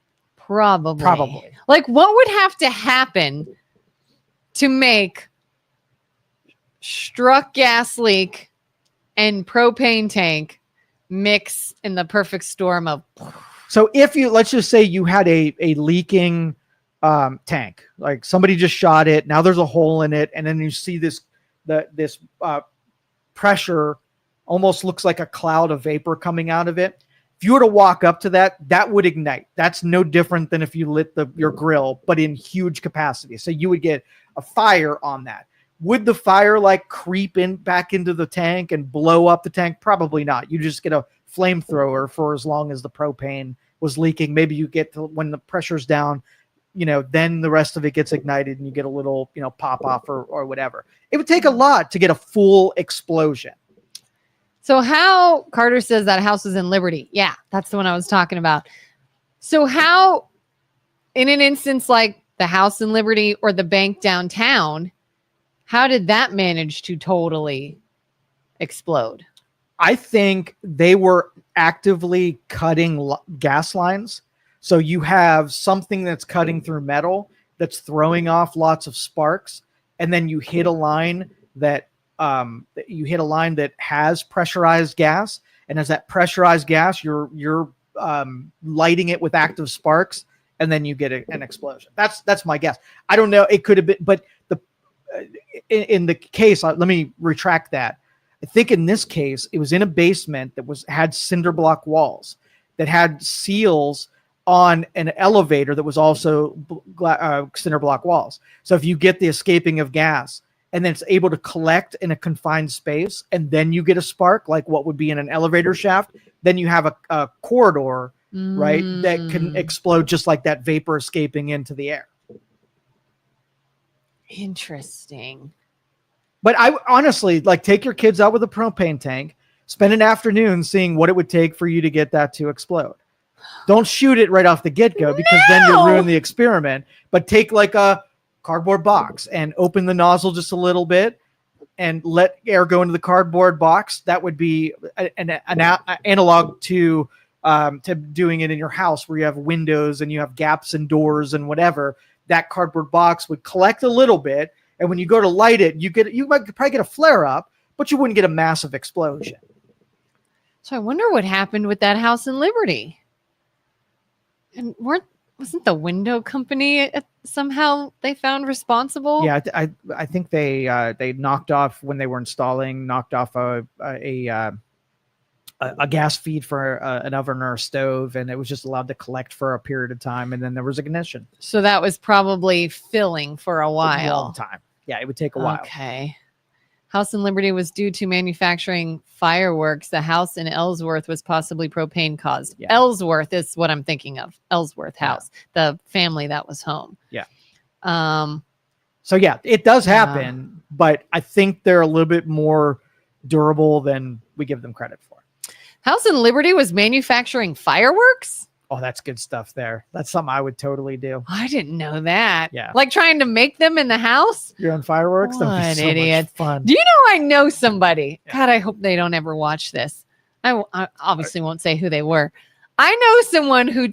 Like, what would have to happen to make struck gas leak and propane tank mix in the perfect storm of? So let's just say you had a leaking tank, like somebody just shot it. Now there's a hole in it. And then you see this pressure almost looks like a cloud of vapor coming out of it. If you were to walk up to that would ignite. That's no different than if you lit your grill, but in huge capacity. So you would get a fire on that. Would the fire like creep back into the tank and blow up the tank? Probably not. You just get a flamethrower for as long as the propane was leaking. Maybe you get to when the pressure's down, then the rest of it gets ignited and you get a little, pop off or whatever. It would take a lot to get a full explosion. So how Carter says that house is in Liberty. Yeah, that's the one I was talking about. So how, in an instance like the house in Liberty or the bank downtown, how did that manage to totally explode? I think they were actively cutting gas lines. So you have something that's cutting through metal that's throwing off lots of sparks, and then you hit a line that has pressurized gas, and as that pressurized gas, you're lighting it with active sparks, and then you get an explosion. That's my guess. I don't know. It could have been, but in the case, let me retract that. I think in this case, it was in a basement that had cinder block walls that had seals on an elevator that was also cinder block walls. So if you get the escaping of gas and then it's able to collect in a confined space, and then you get a spark like what would be in an elevator shaft, then you have a corridor, right, that can explode just like that vapor escaping into the air. Interesting. But I honestly take your kids out with a propane tank, spend an afternoon seeing what it would take for you to get that to explode. Don't shoot it right off the get-go because then you'll ruin the experiment. But take like a cardboard box and open the nozzle just a little bit and let air go into the cardboard box. That would be an analog to doing it in your house where you have windows and you have gaps in doors and whatever. That cardboard box would collect a little bit, and when you go to light it, you might probably get a flare up, but you wouldn't get a massive explosion. So I wonder what happened with that house in Liberty. And wasn't the window company somehow they found responsible? Yeah, I think they knocked off when they were installing, knocked off a gas feed for an oven or a stove, and it was just allowed to collect for a period of time, and then there was ignition. So that was probably filling for a while. A long time. Yeah, it would take a while. Okay. House in Liberty was due to manufacturing fireworks. The house in Ellsworth was possibly propane caused. Yeah. Ellsworth is what I'm thinking of. Ellsworth House, the family that was home. Yeah. So yeah, it does happen, but I think they're a little bit more durable than we give them credit for. House in Liberty was manufacturing fireworks? Oh, that's good stuff there. That's something I would totally do. I didn't know that. Yeah. Like trying to make them in the house? Your own fireworks? What so idiots. much fun. Do you know I know somebody? Yeah. God, I hope they don't ever watch this. I obviously won't say who they were. I know someone who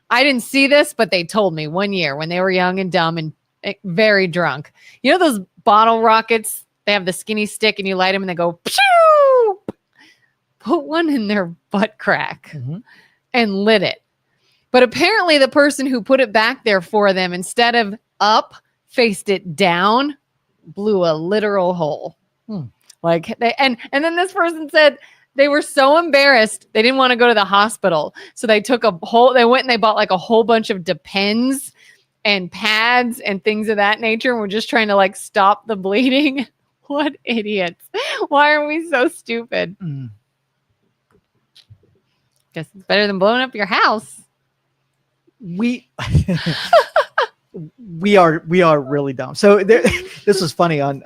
I didn't see this, but they told me one year when they were young and dumb and very drunk. You know those bottle rockets? They have the skinny stick and you light them and they go, pew! Put one in their butt crack. Mm-hmm. And lit it. But apparently the person who put it back there for them, instead of up, faced it down, blew a literal hole. Like and then this person said they were so embarrassed they didn't want to go to the hospital. So they went and they bought like a whole bunch of Depends and pads and things of that nature. And we're just trying to like stop the bleeding. What idiots. Why are we so stupid? Guess it's better than blowing up your house. We are really dumb. So this is funny on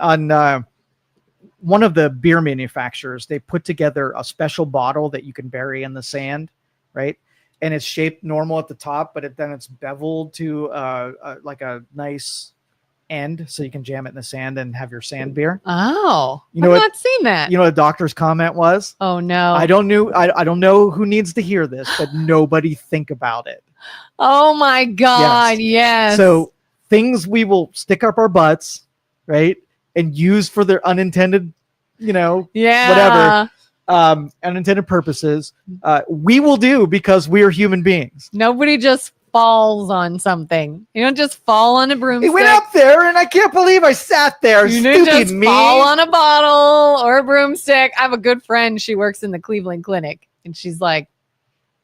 one of the beer manufacturers. They put together a special bottle that you can bury in the sand, right? And it's shaped normal at the top, but then it's beveled to like a nice end, so you can jam it in the sand and have your sand beer. Oh, I've not seen that. You know what the doctor's comment was? Oh no, I don't know who needs to hear this, but nobody think about it. Oh my God, yes. So things we will stick up our butts, right, and use for their unintended, whatever, unintended purposes, we will do because we are human beings. Nobody just falls on something. You don't just fall on a broomstick. It went up there, and I can't believe I sat there. You didn't just fall on a bottle or a broomstick. I have a good friend. She works in the Cleveland Clinic, and she's like,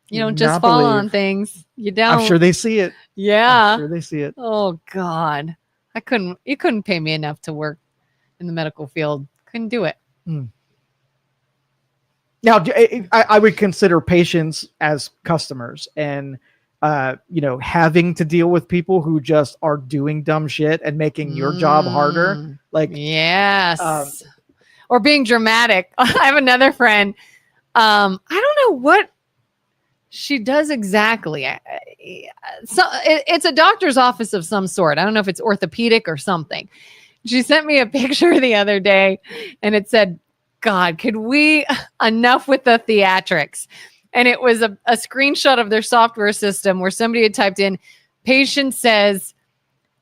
you don't just fall on things. You don't. I'm sure they see it. Yeah. I'm sure they see it. Oh God. You couldn't pay me enough to work in the medical field. Couldn't do it. Now, I would consider patients as customers, and having to deal with people who just are doing dumb shit and making your job harder. Like, yes. Or being dramatic. I have another friend. I don't know what she does exactly. So it's a doctor's office of some sort. I don't know if it's orthopedic or something. She sent me a picture the other day and it said, God, could we enough with the theatrics? And it was a screenshot of their software system where somebody had typed in, patient says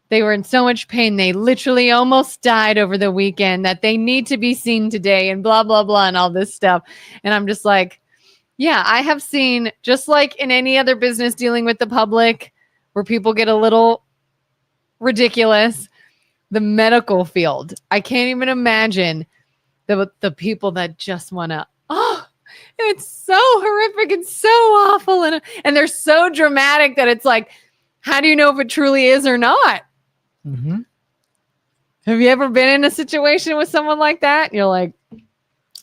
they were in so much pain, they literally almost died over the weekend, that they need to be seen today, and blah, blah, blah, and all this stuff. And I'm just like, yeah, I have seen, just like in any other business dealing with the public where people get a little ridiculous, the medical field. I can't even imagine the people that just want to, it's so horrific and so awful. And they're so dramatic that it's like, how do you know if it truly is or not? Mm-hmm. Have you ever been in a situation with someone like that? You're like,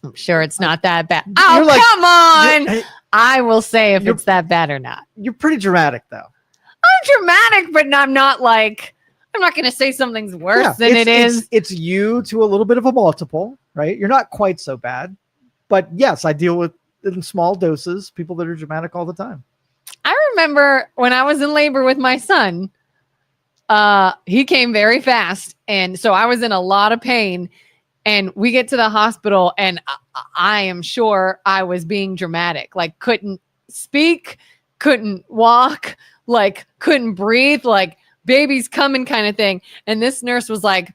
I'm sure it's not that bad. Oh, like, come on. I will say if it's that bad or not. You're pretty dramatic, though. I'm dramatic, but I'm not going to say something's worse than it is. It's you to a little bit of a multiple, right? You're not quite so bad. But yes, I deal with, in small doses, people that are dramatic all the time. I remember when I was in labor with my son, he came very fast. And so I was in a lot of pain. And we get to the hospital, and I am sure I was being dramatic, like couldn't speak, couldn't walk, like couldn't breathe, like baby's coming kind of thing. And this nurse was like,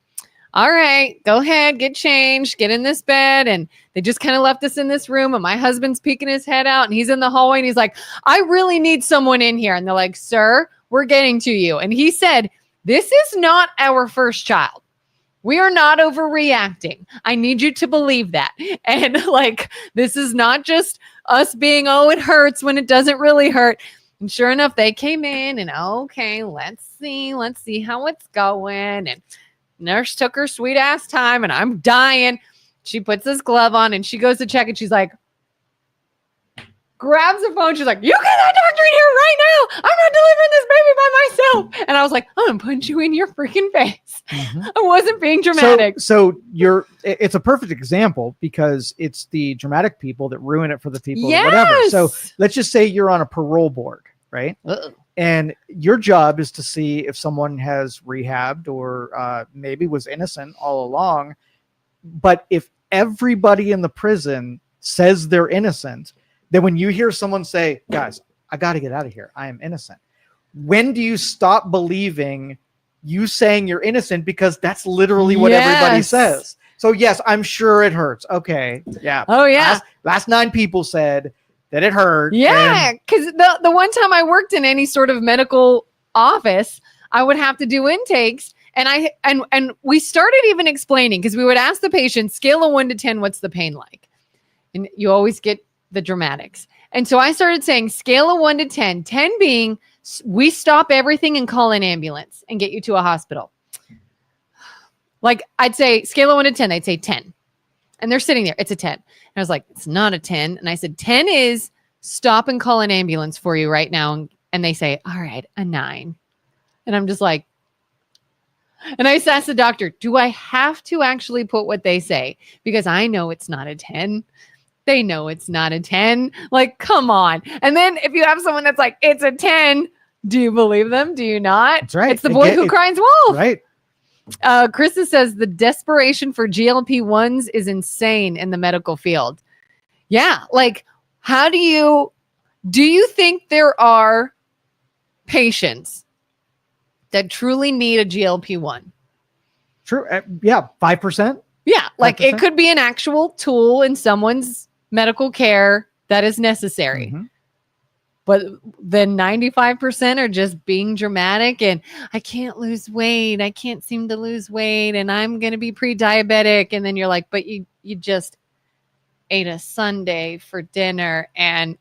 all right, go ahead, get changed, get in this bed. And they just kind of left us in this room. And my husband's peeking his head out, and he's in the hallway, and he's like, I really need someone in here. And they're like, sir, we're getting to you. And he said, this is not our first child. We are not overreacting. I need you to believe that. And like, this is not just us being, oh, it hurts when it doesn't really hurt. And sure enough, they came in and, okay, let's see how it's going. And nurse took her sweet ass time, and I'm dying. She puts this glove on, and she goes to check, and she's like, grabs her phone. She's like, you get that doctor in here right now. I'm not delivering this baby by myself. And I was like, I'm going to punch you in your freaking face. Mm-hmm. I wasn't being dramatic. So it's a perfect example, because it's the dramatic people that ruin it for the people, yes. whatever. So let's just say you're on a parole board, right? Uh-oh. And your job is to see if someone has rehabbed or maybe was innocent all along. But if everybody in the prison says they're innocent, then when you hear someone say, guys, I got to get out of here, I am innocent, when do you stop believing you saying you're innocent? Because that's literally what everybody says. So yes, I'm sure it hurts. Okay. Yeah. Oh yeah. Last 9 people said that it hurt. Yeah. Because the one time I worked in any sort of medical office, I would have to do intakes. And we started even explaining, because we would ask the patient, scale of 1 to 10, what's the pain like? And you always get the dramatics. And so I started saying scale of 1 to 10, 10 being we stop everything and call an ambulance and get you to a hospital. Like I'd say scale of 1 to 10, they'd say 10. And they're sitting there. It's a 10. And I was like, it's not a 10. And I said, 10 is stop and call an ambulance for you right now. And they say, all right, a 9. And I'm just like, and I just asked the doctor, do I have to actually put what they say? Because I know it's not a 10. They know it's not a 10. Like, come on. And then if you have someone that's like, it's a 10, do you believe them? Do you not? That's right. It's the boy who cries wolf. Right. Krista says the desperation for GLP-1s is insane in the medical field. Yeah. Like, do you think there are patients that truly need a GLP-1? True. Yeah. 5%. Yeah. Like 5%? It could be an actual tool in someone's medical care that is necessary. Mm-hmm. But then 95% are just being dramatic and I can't lose weight. I can't seem to lose weight and I'm going to be pre-diabetic. And then you're like, but you just ate a sundae for dinner and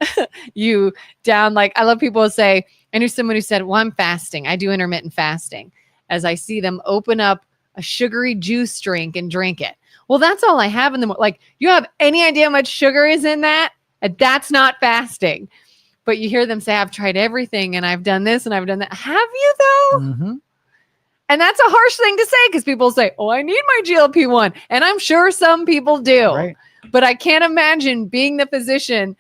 you down. Like, I love people who say, I knew someone who said, well, I'm fasting. I do intermittent fasting, as I see them open up a sugary juice drink and drink it. Well, that's all I have in the morning. Like, you have any idea how much sugar is in that? And that's not fasting. But you hear them say, I've tried everything and I've done this and I've done that. Have you though? Mm-hmm. And that's a harsh thing to say because people say, oh, I need my GLP-1. And I'm sure some people do. Right. But I can't imagine being the physician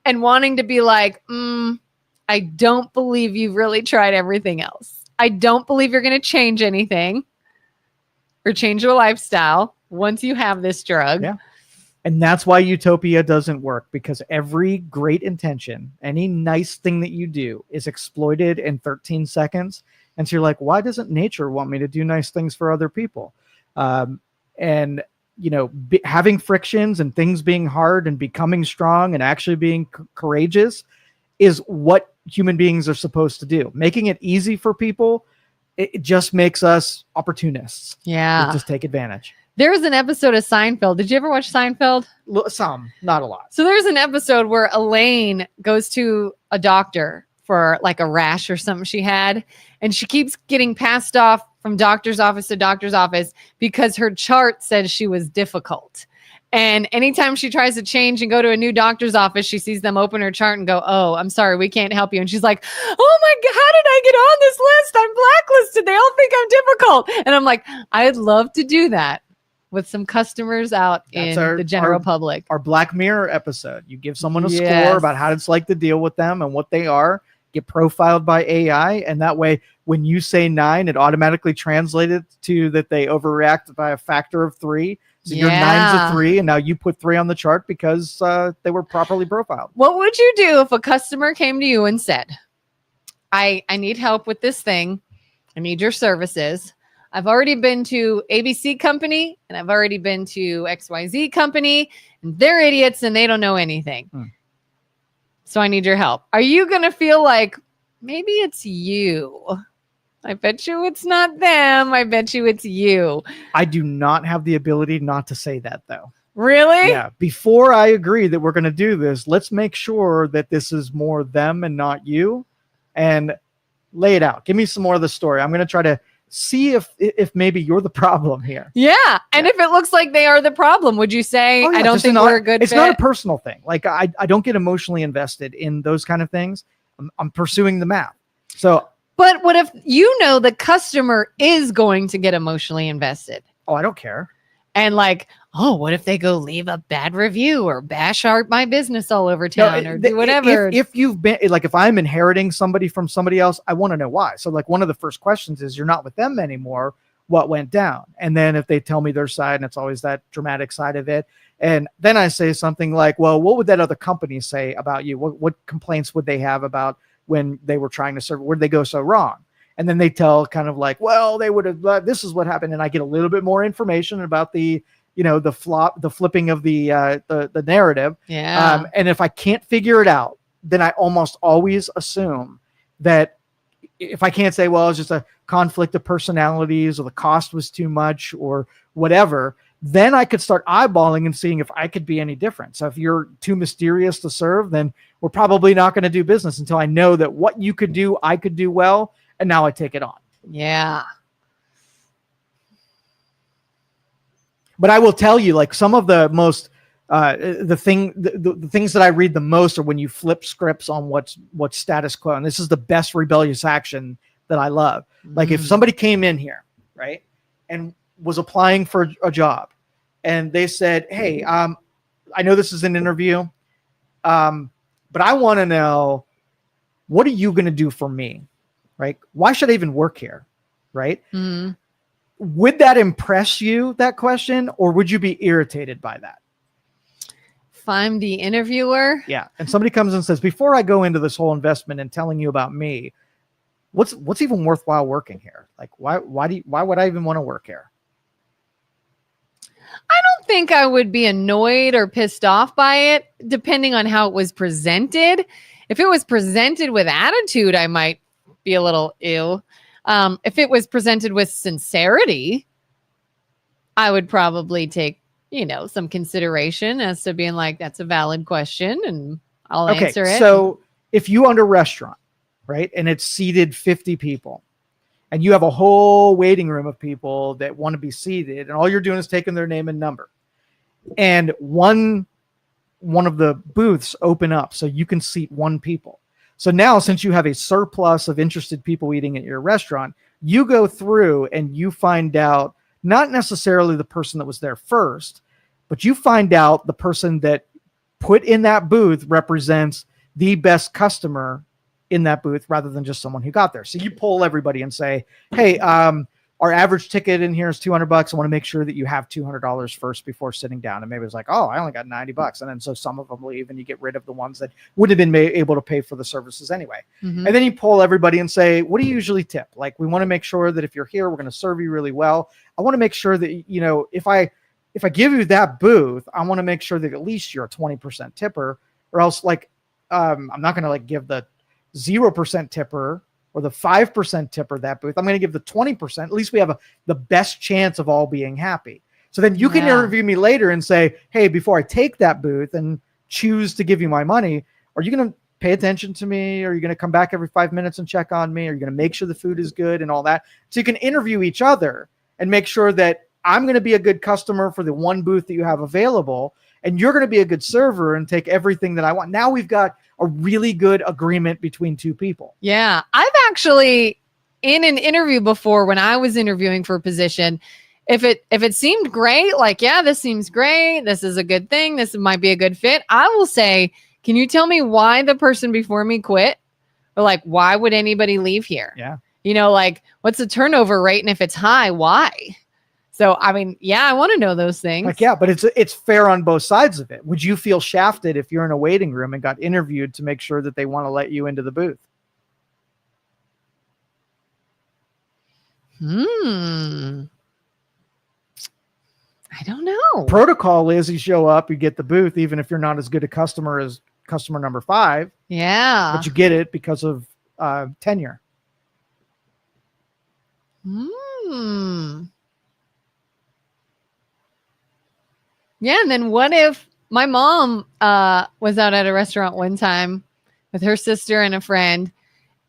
and wanting to be like, I don't believe you've really tried everything else. I don't believe you're going to change anything or change your lifestyle once you have this drug. Yeah. And that's why utopia doesn't work, because every great intention, any nice thing that you do is exploited in 13 seconds. And so you're like, why doesn't nature want me to do nice things for other people? And, you know, having frictions and things being hard and becoming strong and actually being courageous is what human beings are supposed to do. Making it easy for people, it just makes us opportunists. Yeah. We just take advantage. There was an episode of Seinfeld. Did you ever watch Seinfeld? Some, not a lot. So there's an episode where Elaine goes to a doctor for like a rash or something she had. And she keeps getting passed off from doctor's office to doctor's office because her chart says she was difficult. And anytime she tries to change and go to a new doctor's office, she sees them open her chart and go, oh, I'm sorry, we can't help you. And she's like, oh my God, how did I get on this list? I'm blacklisted. They all think I'm difficult. And I'm like, I'd love to do that with some customers out in the general public. Our Black Mirror episode. You give someone a score about how it's like to deal with them and what they are, get profiled by AI. And that way, when you say 9, it automatically translated to that they overreact by a factor of 3. So your 9's a 3, and now you put 3 on the chart because they were properly profiled. What would you do if a customer came to you and said, I need help with this thing. I need your services. I've already been to ABC company and I've already been to XYZ company, and they're idiots and they don't know anything. So I need your help. Are you going to feel like maybe it's you? I bet you it's not them. I bet you it's you. I do not have the ability not to say that, though. Really? Yeah. Before I agree that we're going to do this, let's make sure that this is more them and not you, and lay it out. Give me some more of the story. I'm going to try to see if maybe you're the problem here. Yeah. And if it looks like they are the problem, would you say, I don't think we're a good fit? It's not a personal thing. Like I don't get emotionally invested in those kind of things. I'm pursuing the math. So, but what if you know the customer is going to get emotionally invested? Oh, I don't care. And like, oh, what if they go leave a bad review or bash my business all over town or do whatever? If you've been like, if I'm inheriting somebody from somebody else, I want to know why. So like one of the first questions is, you're not with them anymore. What went down? And then if they tell me their side, and it's always that dramatic side of it. And then I say something like, well, what would that other company say about you? What complaints would they have about when they were trying to serve? Where'd they go so wrong? And then they tell kind of like, well, they would have, this is what happened. And I get a little bit more information about the flipping of the narrative. Yeah. And if I can't figure it out, then I almost always assume that if I can't say, well, it's just a conflict of personalities or the cost was too much or whatever, then I could start eyeballing and seeing if I could be any different. So if you're too mysterious to serve, then we're probably not going to do business until I know that what you could do, I could do well. And now I take it on. Yeah. But I will tell you, like some of the most, the things that I read the most are when you flip scripts on what's status quo. And this is the best rebellious action that I love. Like if somebody came in here, right, and was applying for a job and they said, hey, I know this is an interview, but I want to know, what are you going to do for me? Right? Why should I even work here? Right? Mm-hmm. Would that impress you, that question, or would you be irritated by that? If I'm the interviewer. Yeah. And somebody comes and says, before I go into this whole investment and telling you about me, what's even worthwhile working here? Like, why would I even want to work here? I don't think I would be annoyed or pissed off by it, depending on how it was presented. If it was presented with attitude, I might be a little ew. If it was presented with sincerity, I would probably take, some consideration as to being like, that's a valid question and I'll answer it. So if you own a restaurant, right, and it's seated 50 people and you have a whole waiting room of people that want to be seated and all you're doing is taking their name and number, and one of the booths open up so you can seat one people. So now, since you have a surplus of interested people eating at your restaurant, you go through and you find out not necessarily the person that was there first, but you find out the person that put in that booth represents the best customer in that booth rather than just someone who got there. So you poll everybody and say, hey, our average ticket in here is $200. I want to make sure that you have $200 first before sitting down. And maybe it's like, oh, I only got $90. And then so some of them leave and you get rid of the ones that would have been able to pay for the services anyway. Mm-hmm. And then you poll everybody and say, what do you usually tip? Like, we want to make sure that if you're here, we're going to serve you really well. I want to make sure that, if I give you that booth, I want to make sure that at least you're a 20% tipper, or else I'm not going to give the 0% tipper or the 5% tipper that booth. I'm going to give the 20%. At least we have the best chance of all being happy. So then you can interview me later and say, hey, before I take that booth and choose to give you my money, are you going to pay attention to me? Are you going to come back every 5 minutes and check on me? Are you going to make sure the food is good and all that? So you can interview each other and make sure that I'm going to be a good customer for the one booth that you have available, and you're going to be a good server and take everything that I want. Now we've got a really good agreement between two people. Yeah. I've actually, in an interview before, when I was interviewing for a position, if it seemed great, like, yeah, this seems great, this is a good thing, this might be a good fit, I will say, can you tell me why the person before me quit? Or why would anybody leave here? Yeah. What's the turnover rate? And if it's high, why? So, I mean, yeah, I want to know those things. Like, yeah, but it's fair on both sides of it. Would you feel shafted if you're in a waiting room and got interviewed to make sure that they want to let you into the booth? I don't know. Protocol is you show up, you get the booth, even if you're not as good a customer as customer number 5. Yeah. But you get it because of tenure. Yeah, and then what if my mom was out at a restaurant one time with her sister and a friend,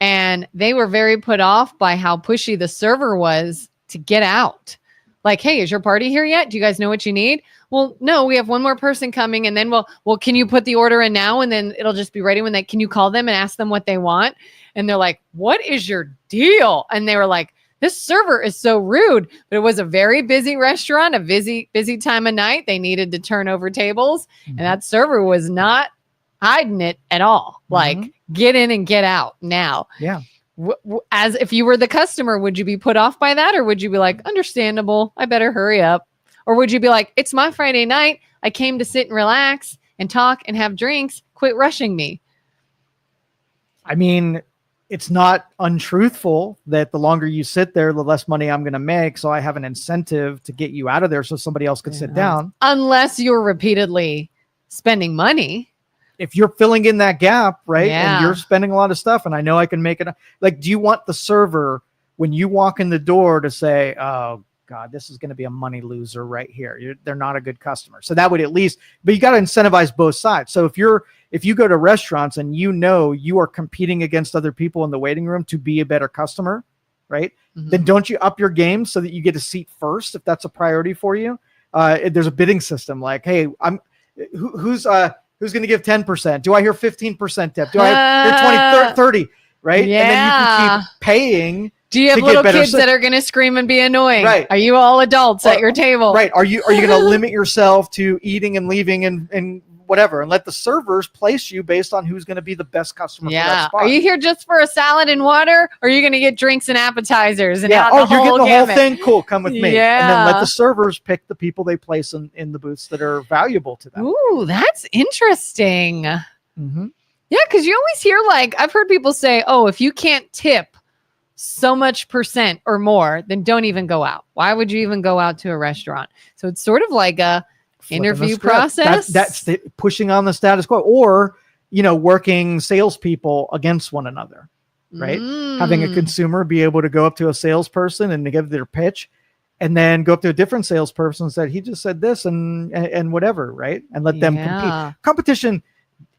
and they were very put off by how pushy the server was to get out. Like, hey, is your party here yet? Do you guys know what you need? Well, no, we have one more person coming, and then well, can you put the order in now, and then it'll just be ready when can you call them and ask them what they want? And they're like, what is your deal? And they were like, this server is so rude. But it was a very busy restaurant, a busy time of night. They needed to turn over tables, and that server was not hiding it at all. Like, get in and get out now. Yeah. As if you were the customer, would you be put off by that? Or would you be like, understandable, I better hurry up? Or would you be like, it's my Friday night. I came to sit and relax and talk and have drinks. Quit rushing me. I mean, it's not untruthful that the longer you sit there, the less money I'm going to make. So I have an incentive to get you out of there so somebody else could sit down. Unless you're repeatedly spending money. If you're filling in that gap, right? Yeah. And you're spending a lot of stuff and I know I can make it. Like, do you want the server when you walk in the door to say, oh God, this is going to be a money loser right here. They're not a good customer. So that would at least, but you got to incentivize both sides. So if you go to restaurants and you know you are competing against other people in the waiting room to be a better customer, right? Then don't you up your game so that you get a seat first if that's a priority for you? There's a bidding system like, hey, who's going to give 10%? Do I hear 15% tip? Do I hear 20, 30, right? Yeah. And then you can keep paying. Do you have little kids that are going to scream and be annoying? Right. Are you all adults at your table? Right. Are you going to limit yourself to eating and leaving and whatever, and let the servers place you based on who's going to be the best customer for that spot? Are you here just for a salad and water, or are you going to get drinks and appetizers? And you're getting the whole thing? Cool. Come with me. Yeah. And then let the servers pick the people they place in the booths that are valuable to them. Ooh, that's interesting. Mm-hmm. Yeah, because you always hear, like, I've heard people say, oh, if you can't tip so much % or more, then don't even go out. Why would you even go out to a restaurant? So it's sort of like a interview process. That's pushing on the status quo, or working salespeople against one another, right? Having a consumer be able to go up to a salesperson and to give their pitch, and then go up to a different salesperson and say, he just said this and whatever, right? And let them compete. Competition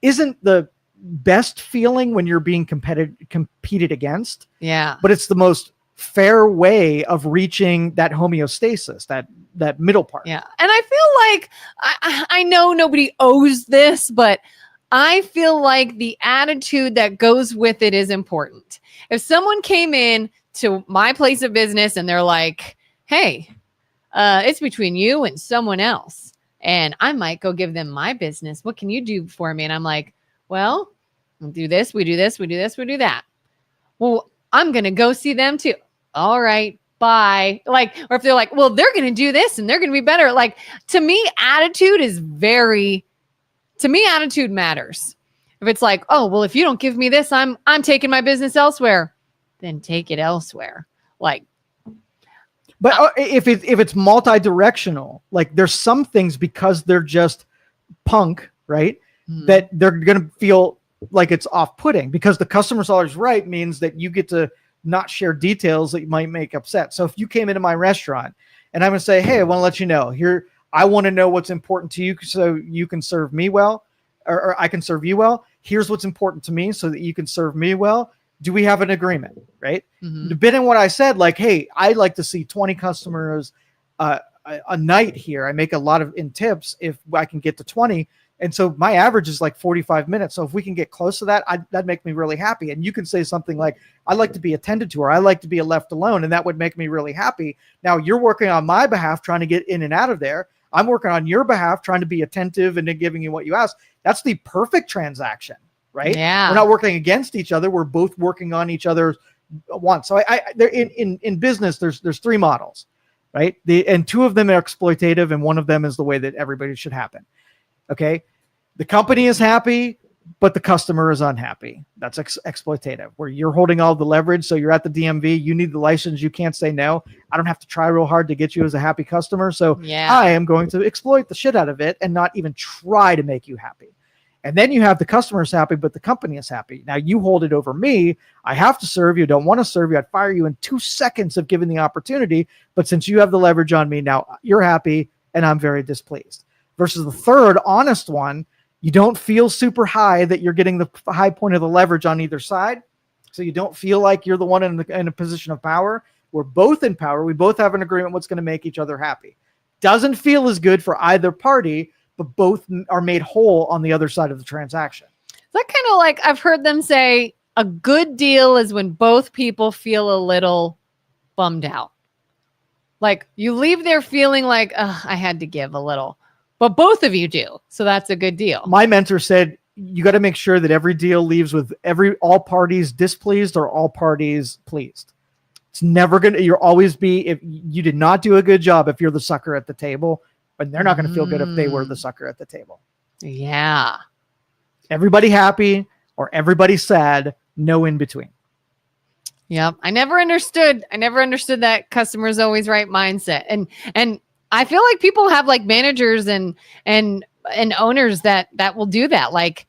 isn't the best feeling when you're being competed against. Yeah, but it's the most fair way of reaching that homeostasis, that middle part. Yeah. And I feel like I know nobody owes this, but I feel like the attitude that goes with it is important. If someone came in to my place of business and they're like, hey, it's between you and someone else, and I might go give them my business. What can you do for me? And I'm like, well, we'll do this, we do this, we do this, we do that. Well, I'm going to go see them too. All right, bye. Like, or if they're like, well, they're going to do this and they're going to be better. Like, to me, attitude matters. If it's like, oh, well, if you don't give me this, I'm taking my business elsewhere, then take it elsewhere. Like, but if it's multi-directional, like there's some things because they're just punk, right? That they're going to feel like it's off-putting because the customer's always right means that you get to not share details that you might make upset. So if you came into my restaurant and I'm going to say, hey, I want to let you know here, I want to know what's important to you so you can serve me well, or I can serve you well. Here's what's important to me so that you can serve me well. Do we have an agreement? Right. Depending on what I said, like, hey, I'd like to see 20 customers a night here. I make a lot in tips if I can get to 20. And so my average is like 45 minutes. So if we can get close to that, that'd make me really happy. And you can say something like, I like to be attended to, or I like to be left alone. And that would make me really happy. Now you're working on my behalf, trying to get in and out of there. I'm working on your behalf, trying to be attentive and then giving you what you ask. That's the perfect transaction, right? Yeah. We're not working against each other. We're both working on each other's wants. So in business, there's 3 models. right? And two of them are exploitative, and one of them is the way that everybody should happen. Okay. The company is happy, but the customer is unhappy. That's exploitative, where you're holding all the leverage. So you're at the DMV, you need the license. You can't say no. I don't have to try real hard to get you as a happy customer. So I am going to exploit the shit out of it and not even try to make you happy. And then you have the customers happy, but the company is happy. Now you hold it over me. I have to serve you. Don't want to serve you. I'd fire you in 2 seconds of given the opportunity. But since you have the leverage on me, now you're happy and I'm very displeased. Versus the third honest one, you don't feel super high that you're getting the high point of the leverage on either side. So you don't feel like you're the one in a position of power. We're both in power. We both have an agreement what's going to make each other happy. Doesn't feel as good for either party, but both are made whole on the other side of the transaction. Is that kind of like, I've heard them say a good deal is when both people feel a little bummed out. Like you leave there feeling like, I had to give a little, but both of you do. So that's a good deal. My mentor said, you got to make sure that every deal leaves with all parties displeased or all parties pleased. It's never going to, you'll always be, if you did not do a good job, if you're the sucker at the table, but they're not going to feel good if they were the sucker at the table. Yeah. Everybody happy or everybody sad, no in between. Yep. I never understood that customers always right mindset. And I feel like people have like managers and owners that will do that. Like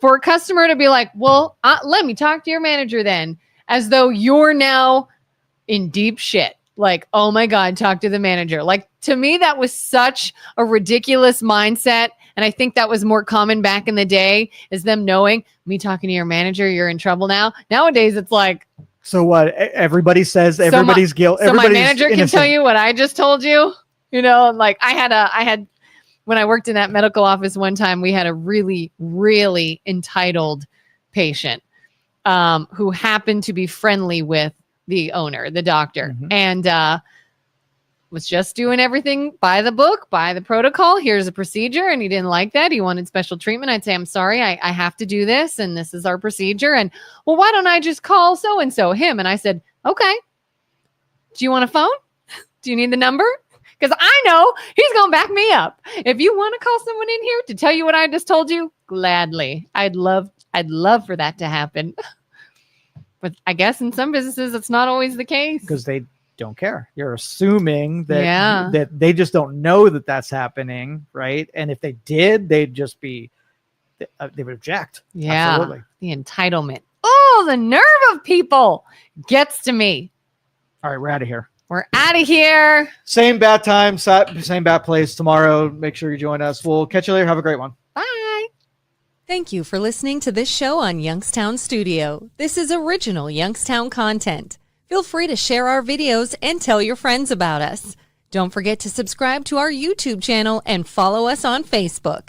for a customer to be like, well, let me talk to your manager then, as though you're now in deep shit. Like, oh my God, talk to the manager. Like to me, that was such a ridiculous mindset. And I think that was more common back in the day, is them knowing, me talking to your manager, you're in trouble now. Nowadays, it's like, so what? Everybody says everybody's guilt. So my manager can tell you what I just told you. You know, like I had when I worked in that medical office one time, we had a really, really entitled patient who happened to be friendly with the owner, the doctor, and was just doing everything by the book, by the protocol. Here's a procedure. And he didn't like that. He wanted special treatment. I'd say, I'm sorry, I have to do this. And this is our procedure. And well, why don't I just call so-and-so him? And I said, okay, do you want a phone? Do you need the number? Because I know he's going to back me up. If you want to call someone in here to tell you what I just told you, gladly. I'd love for that to happen. But I guess in some businesses, it's not always the case. Because they don't care. You're assuming that that they just don't know that that's happening, right? And if they did, they'd just be, they would object. Yeah, absolutely. The entitlement. Oh, the nerve of people gets to me. All right, we're out of here. We're out of here. Same bad time, same bad place tomorrow. Make sure you join us. We'll catch you later. Have a great one. Bye. Thank you for listening to this show on Youngstown Studio. This is original Youngstown content. Feel free to share our videos and tell your friends about us. Don't forget to subscribe to our YouTube channel and follow us on Facebook.